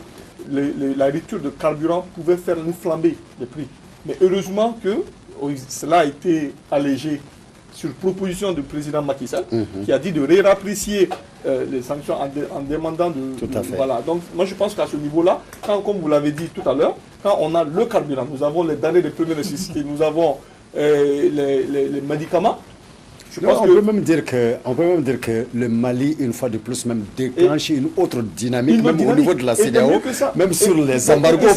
la rupture de carburant pouvait faire une flambée des prix. Mais heureusement que cela a été allégé sur proposition du président Macky Sall, qui a dit de réapprécier les sanctions en demandant de... Tout à fait. Voilà. Donc moi je pense qu'à ce niveau-là, comme vous l'avez dit tout à l'heure, quand on a le carburant, nous avons les denrées de première nécessité, nous avons les médicaments, on peut même dire que le Mali, une fois de plus, même déclenche une autre dynamique, même au niveau de la CEDEAO, même sur les embargos.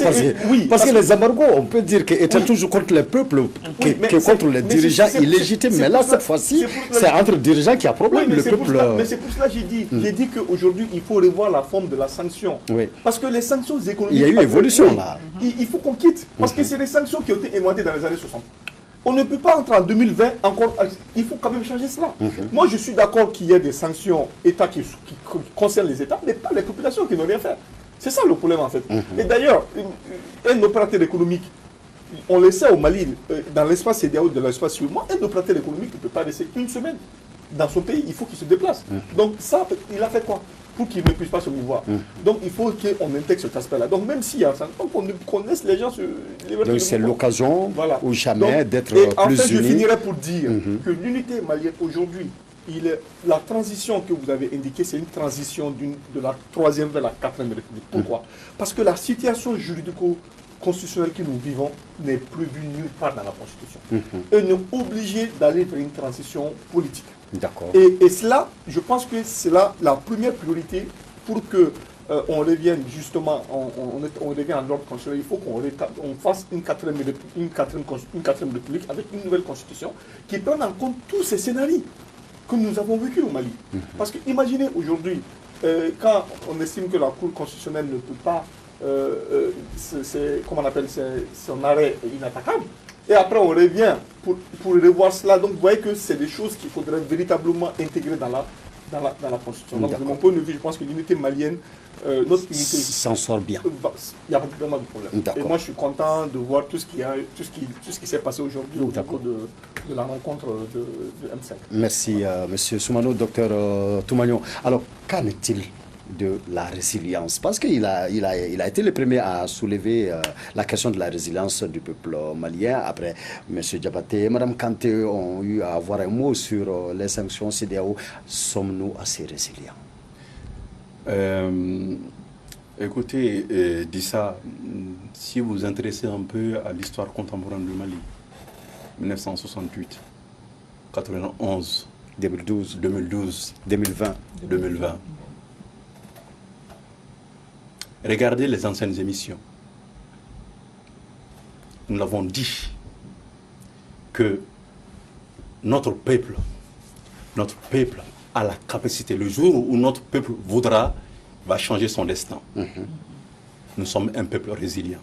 Parce que les embargos, on peut dire qu'ils étaient toujours contre les peuples que contre les dirigeants illégitimes. Mais là, cette fois-ci, c'est entre dirigeants qu'il y a problème. Le peuple. Mais c'est pour cela que j'ai dit qu'aujourd'hui, il faut revoir la forme de la sanction. Parce que les sanctions économiques. Il y a eu évolution là. Il faut qu'on quitte. Parce que c'est des sanctions qui ont été inventées dans les années 60. On ne peut pas entrer en 2020 encore. Il faut quand même changer cela. Moi, je suis d'accord qu'il y ait des sanctions État qui concernent les États, mais pas les populations qui n'ont rien fait. C'est ça le problème en fait. Et d'ailleurs, un opérateur économique, on le sait au Mali, dans l'espace CEDEAO, de l'espace suivant, un opérateur économique ne peut pas rester une semaine dans son pays. Il faut qu'il se déplace. Donc ça, il a fait quoi pour qu'il ne puisse pas se mouvoir. Donc il faut qu'on intègre cet aspect-là. Donc même s'il y a ça, qu'on laisse les gens se... Donc c'est l'occasion ou jamais d'être plus en fait, unis. je finirai pour dire que l'unité malienne aujourd'hui, la transition que vous avez indiquée, c'est une transition de la 3e vers la 4e République. Pourquoi? Parce que la situation juridico-constitutionnelle que nous vivons n'est plus vue nulle part dans la Constitution. Et nous est obligé d'aller vers une transition politique. D'accord. Et cela, je pense que c'est là la première priorité pour que on revienne justement, on revienne en ordre constitutionnel. Il faut qu'on fasse une quatrième république avec une nouvelle constitution qui prenne en compte tous ces scénarios que nous avons vécu au Mali. Parce que imaginez aujourd'hui, quand on estime que la Cour constitutionnelle ne peut pas, comment on appelle, son arrêt est inattaquable, et après on revient pour revoir cela. Donc vous voyez que c'est des choses qu'il faudrait véritablement intégrer dans la Constitution. Donc de mon point de vue, je pense que l'unité malienne, notre unité s'en sort bien. Il n'y a pas vraiment de problème. Et moi je suis content de voir tout ce qui s'est passé aujourd'hui au cours de la rencontre de M5. Merci Monsieur Soumano, docteur Toumagnon. Alors qu'en est-il de la résilience? Parce qu'il a été le premier à soulever la question de la résilience du peuple malien. Après, M. Diabaté et Mme Kanté ont eu à avoir un mot sur les sanctions CEDEAO. Sommes-nous assez résilients? Écoutez, Dissa, si vous vous intéressez un peu à l'histoire contemporaine du Mali, 1968, 91, 2012, 2020. Regardez les anciennes émissions. Nous l'avons dit que notre peuple a la capacité, le jour où notre peuple va changer son destin. Nous sommes un peuple résilient.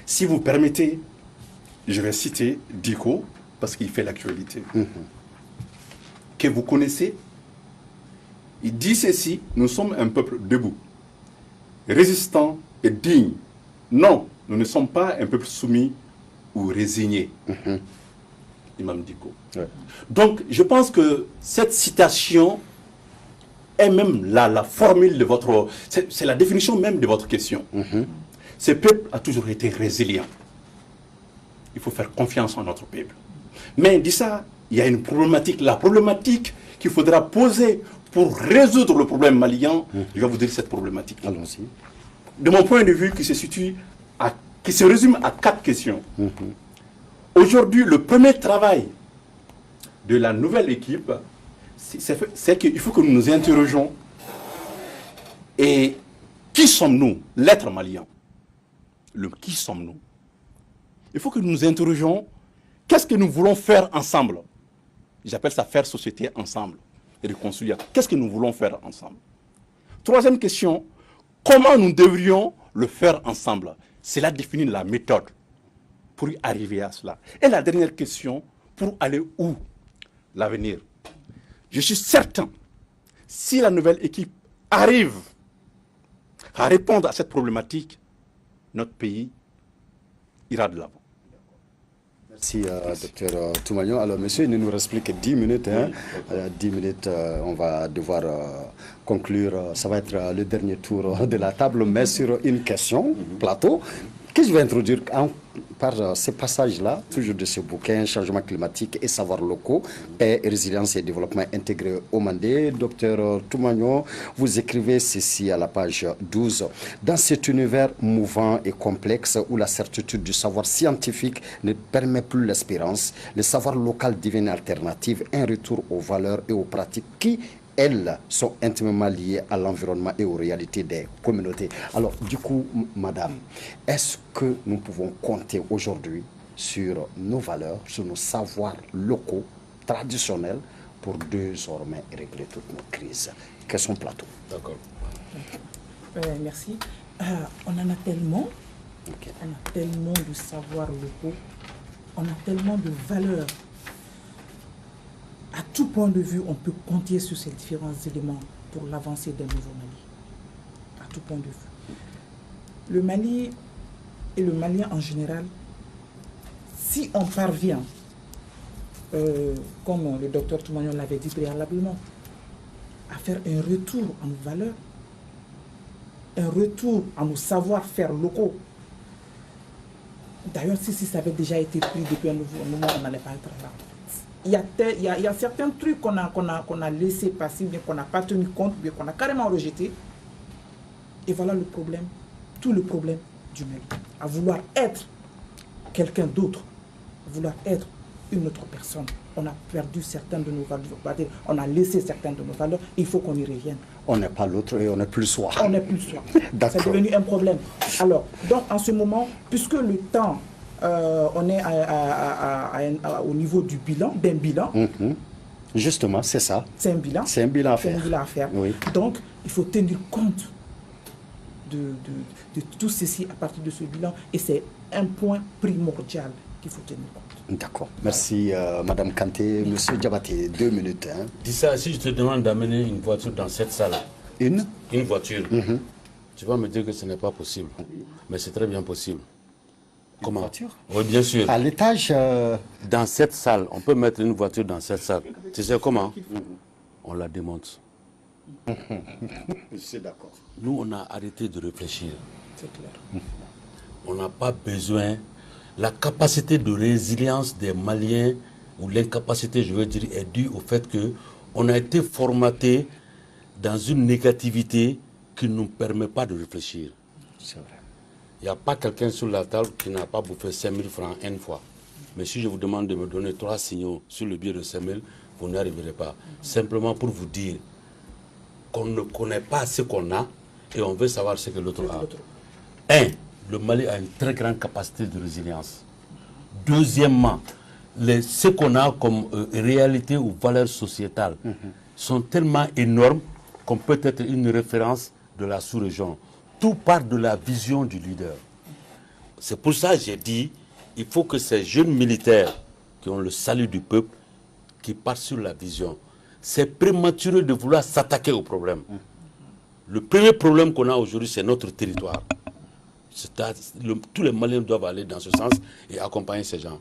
Si vous permettez, je vais citer Diko, parce qu'il fait l'actualité, que vous connaissez. Il dit ceci: nous sommes un peuple debout, résistant et digne. Non, nous ne sommes pas un peuple soumis ou résigné. Imam Diko. Donc, je pense que cette citation est même la formule de votre... C'est la définition même de votre question. Ce peuple a toujours été résilient. Il faut faire confiance en notre peuple. Mais, dit ça, il y a une problématique. La problématique qu'il faudra poser pour résoudre le problème malien, je vais vous dire cette problématique. Allons-y. De mon point de vue, qui se résume à 4 questions. Aujourd'hui, le premier travail de la nouvelle équipe, c'est qu'il faut que nous nous interrogions. Et qui sommes-nous, l'être malien? Qui sommes-nous? Il faut que nous nous interrogions Qu'est-ce que nous voulons faire ensemble? J'appelle ça faire société ensemble et reconstruire. Qu'est-ce que nous voulons faire ensemble? Troisième question, comment nous devrions le faire ensemble? Cela définit la méthode pour y arriver à cela. Et la dernière question, pour aller où? L'avenir. Je suis certain, si la nouvelle équipe arrive à répondre à cette problématique, notre pays ira de l'avant. Merci, docteur Toumagnon. Alors, monsieur, il ne nous reste plus que 10 minutes. Hein. 10 minutes, on va devoir conclure. Ça va être le dernier tour de la table, mais sur une question, plateau, que je vais introduire par ces passages-là, toujours de ce bouquin, Changement climatique et savoirs locaux, paix, résilience et développement intégré au Mandé. Docteur Toumagnon, vous écrivez ceci à la page 12. Dans cet univers mouvant et complexe où la certitude du savoir scientifique ne permet plus l'espérance, le savoir local devient une alternative, un retour aux valeurs et aux pratiques qui, elles, sont intimement liées à l'environnement et aux réalités des communautés. Alors, du coup, madame, est-ce que nous pouvons compter aujourd'hui sur nos valeurs, sur nos savoirs locaux, traditionnels, pour désormais régler toutes nos crises? Quels sont plateau? D'accord. Merci. On en a tellement. Okay. On a tellement de savoirs locaux. On a tellement de valeurs. À tout point de vue, on peut compter sur ces différents éléments pour l'avancée d'un nouveau Mali. À tout point de vue. Le Mali et le Malien en général, si on parvient, comme le docteur Toumagnon l'avait dit préalablement, à faire un retour à nos valeurs, un retour à nos savoir-faire locaux. D'ailleurs, si ça avait déjà été pris depuis un moment, on n'allait pas être là. Il y a certains trucs qu'on a laissé passer, bien qu'on n'a pas tenu compte, bien qu'on a carrément rejeté. Et voilà le problème, tout le problème du Mali. À vouloir être quelqu'un d'autre, à vouloir être une autre personne. On a perdu certaines de nos valeurs, on a laissé certaines de nos valeurs, il faut qu'on y revienne. On n'est pas l'autre et on n'est plus soi. On n'est plus soi. C'est devenu un problème. Alors, donc en ce moment, puisque le temps... on est au niveau du bilan, d'un bilan. Justement, c'est ça. C'est un bilan. C'est un bilan à faire. C'est un bilan à faire. Oui. Donc, il faut tenir compte de tout ceci à partir de ce bilan. Et c'est un point primordial qu'il faut tenir compte. D'accord. Merci, Madame Kanté. Monsieur Diabaté, 2 minutes. Hein. Dis ça, si je te demande d'amener une voiture dans cette salle. Une voiture. Tu vas me dire que ce n'est pas possible. Mais c'est très bien possible. Comment? Voiture? Oui, bien sûr. À l'étage Dans cette salle, on peut mettre une voiture dans cette salle. Tu sais comment? On la démonte. Je suis d'accord. Nous, on a arrêté de réfléchir. C'est clair. On n'a pas besoin. La capacité de résilience des Maliens, ou l'incapacité, je veux dire, est due au fait qu'on a été formaté dans une négativité qui ne nous permet pas de réfléchir. C'est vrai. Il n'y a pas quelqu'un sur la table qui n'a pas bouffé 5 000 francs une fois. Mais si je vous demande de me donner 3 signaux sur le biais de 5 000, vous n'y arriverez pas. Simplement pour vous dire qu'on ne connaît pas ce qu'on a et on veut savoir ce que l'autre a. 1. Le Mali a une très grande capacité de résilience. Deuxièmement, ce qu'on a comme réalité ou valeurs sociétales sont tellement énormes qu'on peut être une référence de la sous-région. Tout part de la vision du leader. C'est pour ça que j'ai dit, il faut que ces jeunes militaires qui ont le salut du peuple, qui partent sur la vision. C'est prématuré de vouloir s'attaquer au problème. Le premier problème qu'on a aujourd'hui, c'est notre territoire. Tous les Maliens doivent aller dans ce sens et accompagner ces gens.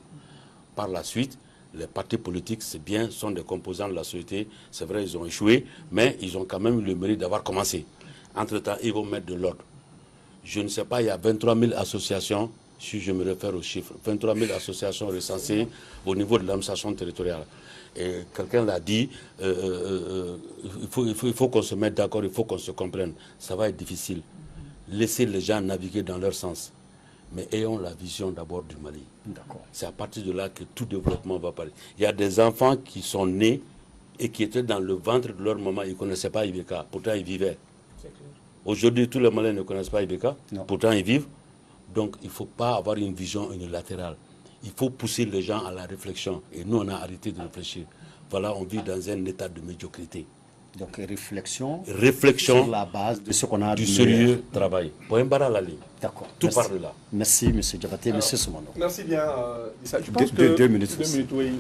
Par la suite, les partis politiques, c'est bien, sont des composants de la société. C'est vrai, ils ont échoué, mais ils ont quand même eu le mérite d'avoir commencé. Entre-temps, ils vont mettre de l'ordre. Je ne sais pas, il y a 23 000 associations, si je me réfère aux chiffres, 23 000 associations recensées au niveau de l'administration territoriale. Et quelqu'un l'a dit, il faut qu'on se mette d'accord, il faut qu'on se comprenne. Ça va être difficile. Laissez les gens naviguer dans leur sens. Mais ayons la vision d'abord du Mali. C'est à partir de là que tout développement va parler. Il y a des enfants qui sont nés et qui étaient dans le ventre de leur maman, ils ne connaissaient pas Ibeka, pourtant ils vivaient. Aujourd'hui, tous les Maliens ne connaissent pas Ibeka, pourtant ils vivent. Donc il ne faut pas avoir une vision unilatérale. il faut pousser les gens à la réflexion. Et nous, on a arrêté de réfléchir. Voilà, on vit dans un état de médiocrité. Donc réflexion Réflexion sur la base de ce qu'on a du de sérieux travail. Point barre à la ligne. D'accord. Tout Merci. part de là. Merci, M. Diabaté. M. Soumano. Merci bien, Issa. Je pense Deux que minutes aussi. oui.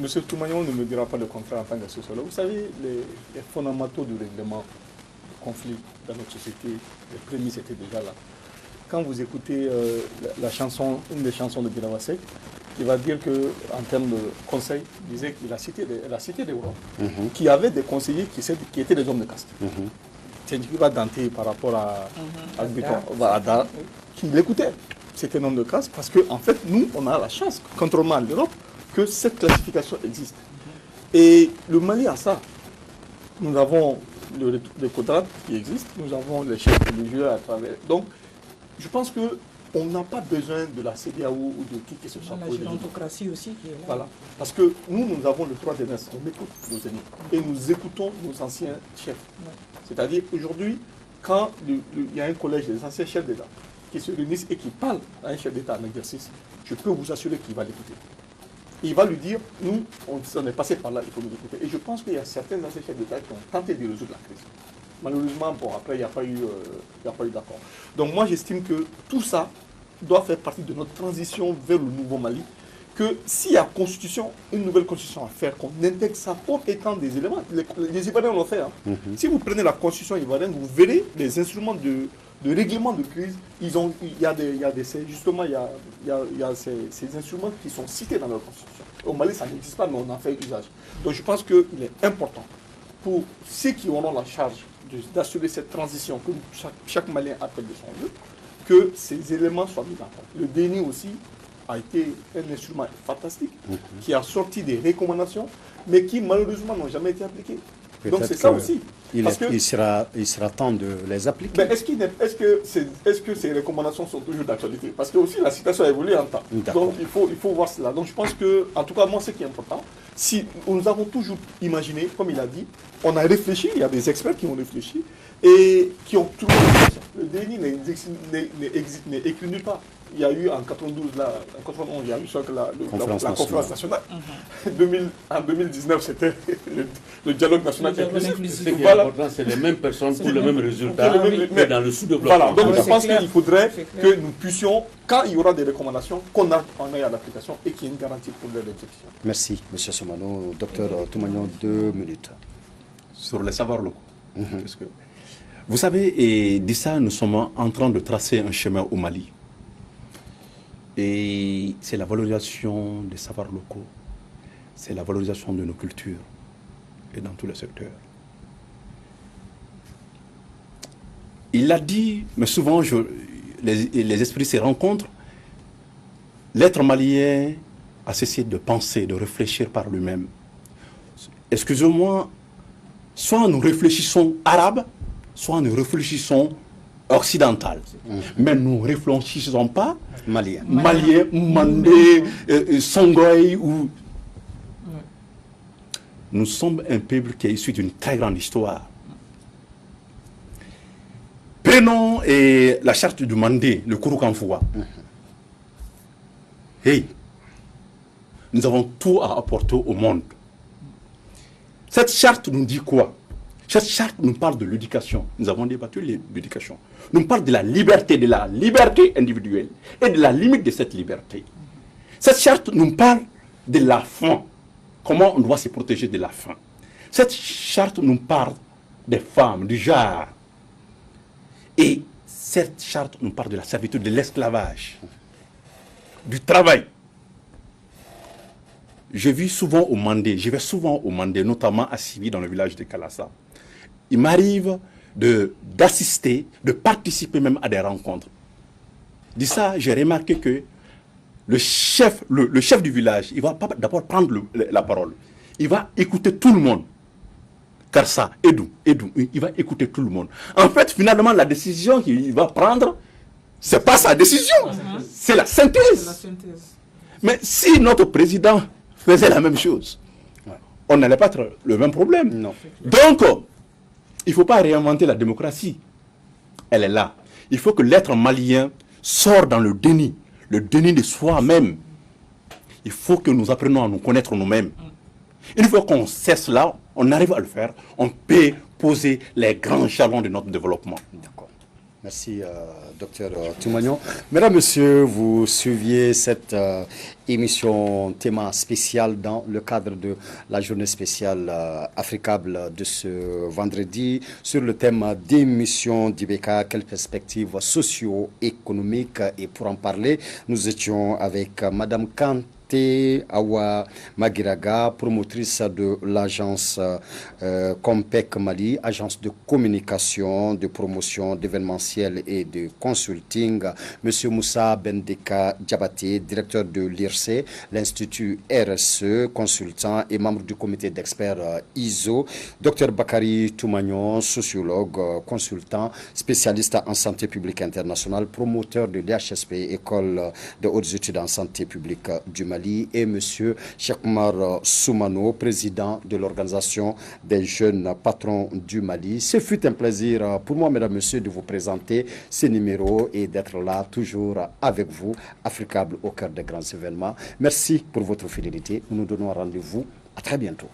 M. Toumagnon ne me dira pas le contraire en tant que sociologue. Vous savez, les fondamentaux du règlement du conflit dans notre société, les prémices étaient déjà là. Quand vous écoutez la chanson, une des chansons de Birawasek, qui va dire qu'en termes de conseil, il disait qu'il a cité des Wolof, qui avaient des conseillers qui étaient des hommes de caste. C'est ce qui va Dante par rapport à Ada, qui l'écoutait. C'était un homme de caste parce qu'en fait, nous, on a la chance, contrairement à l'Europe, que cette classification existe. Et le Mali a ça. Nous avons le quotas qui existe, nous avons les chefs religieux à travers. Donc, je pense qu'on n'a pas besoin de la CEDEAO ou de qui que ce soit. La gérontocratie aussi qui est là. Voilà. Parce que nous avons le droit d'aînesse. On écoute nos aînés. Et nous écoutons nos anciens chefs. Ouais. C'est-à-dire, aujourd'hui, quand il y a un collège des anciens chefs d'État qui se réunissent et qui parlent à un chef d'État en exercice, je peux vous assurer qu'il va l'écouter. Il va lui dire, nous, on est passé par là, il faut nous écouter. Et je pense qu'il y a certains anciens chefs d'État qui ont tenté de résoudre la crise. Malheureusement, bon, après, il n'y a pas eu d'accord. Donc moi, j'estime que tout ça doit faire partie de notre transition vers le nouveau Mali, que s'il y a une nouvelle constitution à faire, qu'on intègre ça comme étant des éléments. Les Ivoiriens l'ont fait. Hein. Si vous prenez la constitution ivoirienne, vous verrez les instruments de règlement de crise. Il y a ces instruments qui sont cités dans leur constitution. Au Mali, ça n'existe pas, mais on en fait usage. Donc je pense qu'il est important pour ceux qui auront la charge d'assurer cette transition que chaque Malien appelle de son vœu, que ces éléments soient mis en compte. Le déni aussi a été un instrument fantastique qui a sorti des recommandations, mais qui malheureusement n'ont jamais été appliquées. Donc c'est ça aussi. Il sera temps de les appliquer. Mais est-ce que ces recommandations sont toujours d'actualité? Parce que aussi la situation a évolué en temps. Donc il faut voir cela. Donc je pense que, en tout cas moi, ce qui est important, si nous avons toujours imaginé, comme il a dit, on a réfléchi, il y a des experts qui ont réfléchi et qui ont trouvé une solution. Le déni n'est écrit nulle part. Il y a eu en 92, en 91, il y a eu la conférence nationale. En 2019, c'était le dialogue national inclusif. Ce qui est important, c'est les mêmes personnes pour le même résultat, mais dans le sous-développement. Voilà, donc je pense qu'il faudrait que nous puissions, quand il y aura des recommandations, qu'on aille à l'application et qu'il y ait une garantie pour leur exécution. Merci, M. Soumano. Docteur Toumagnon, 2 minutes. Sur les savoirs locaux. Vous savez, et d'Issa, nous sommes en train de tracer un chemin au Mali. Et c'est la valorisation des savoirs locaux, c'est la valorisation de nos cultures, et dans tous les secteurs. Il l'a dit, mais souvent, les esprits se rencontrent. L'être malien a cessé de penser, de réfléchir par lui-même. Excusez-moi, soit nous réfléchissons arabe, soit nous réfléchissons occidental. Mais nous ne réfléchissons pas malien, mandé, songoï ou... Nous sommes un peuple qui est issu d'une très grande histoire. Prenons la charte du Mandé, le Kouroukanfoua. Hey, nous avons tout à apporter au monde. Cette charte nous dit quoi? Cette charte nous parle de l'éducation. Nous avons débattu l'éducation. Nous parle de la liberté individuelle et de la limite de cette liberté. Cette charte nous parle de la faim. Comment on doit se protéger de la faim. Cette charte nous parle des femmes, du genre. Et cette charte nous parle de la servitude, de l'esclavage, du travail. Je vais souvent au Mandé, notamment à Sivi, dans le village de Kalassa. Il m'arrive d'assister, de participer même à des rencontres. De ça, j'ai remarqué que le chef du village, il va pas d'abord prendre la parole. Il va écouter tout le monde. Car ça, Edou, il va écouter tout le monde. En fait, finalement, la décision qu'il va prendre, c'est pas sa décision, c'est la synthèse. Mais si notre président faisait la même chose, on n'allait pas être le même problème. Non. Donc, il ne faut pas réinventer la démocratie. Elle est là. Il faut que l'être malien sorte dans le déni de soi-même. il faut que nous apprenions à nous connaître nous-mêmes. Une fois qu'on sait cela, on arrive à le faire, on peut poser les grands jalons de notre développement. D'accord. Merci, docteur Toumagnon. Mesdames, Messieurs, vous suiviez cette émission théma spécial dans le cadre de la journée spéciale africable de ce vendredi sur le thème d'émission d'IBK, quelles perspectives socio-économiques. Et pour en parler, nous étions avec Madame Kant Awa Magiraga, promotrice de l'agence Compec Mali, agence de communication, de promotion, d'événementiel et de consulting. Monsieur Moussa Bendeka Diabaté, directeur de l'IRC, l'Institut RSE, consultant et membre du comité d'experts ISO. Docteur Bakari Toumagnon, sociologue, consultant, spécialiste en santé publique internationale, promoteur de l'IHSP, école de hautes études en santé publique du Mali, et M. Cheikh-Oumar Soumano, président de l'Organisation des jeunes patrons du Mali. Ce fut un plaisir pour moi, mesdames, messieurs, de vous présenter ce numéro et d'être là toujours avec vous, Africable au cœur des grands événements. Merci pour votre fidélité. Nous nous donnons rendez-vous. À très bientôt.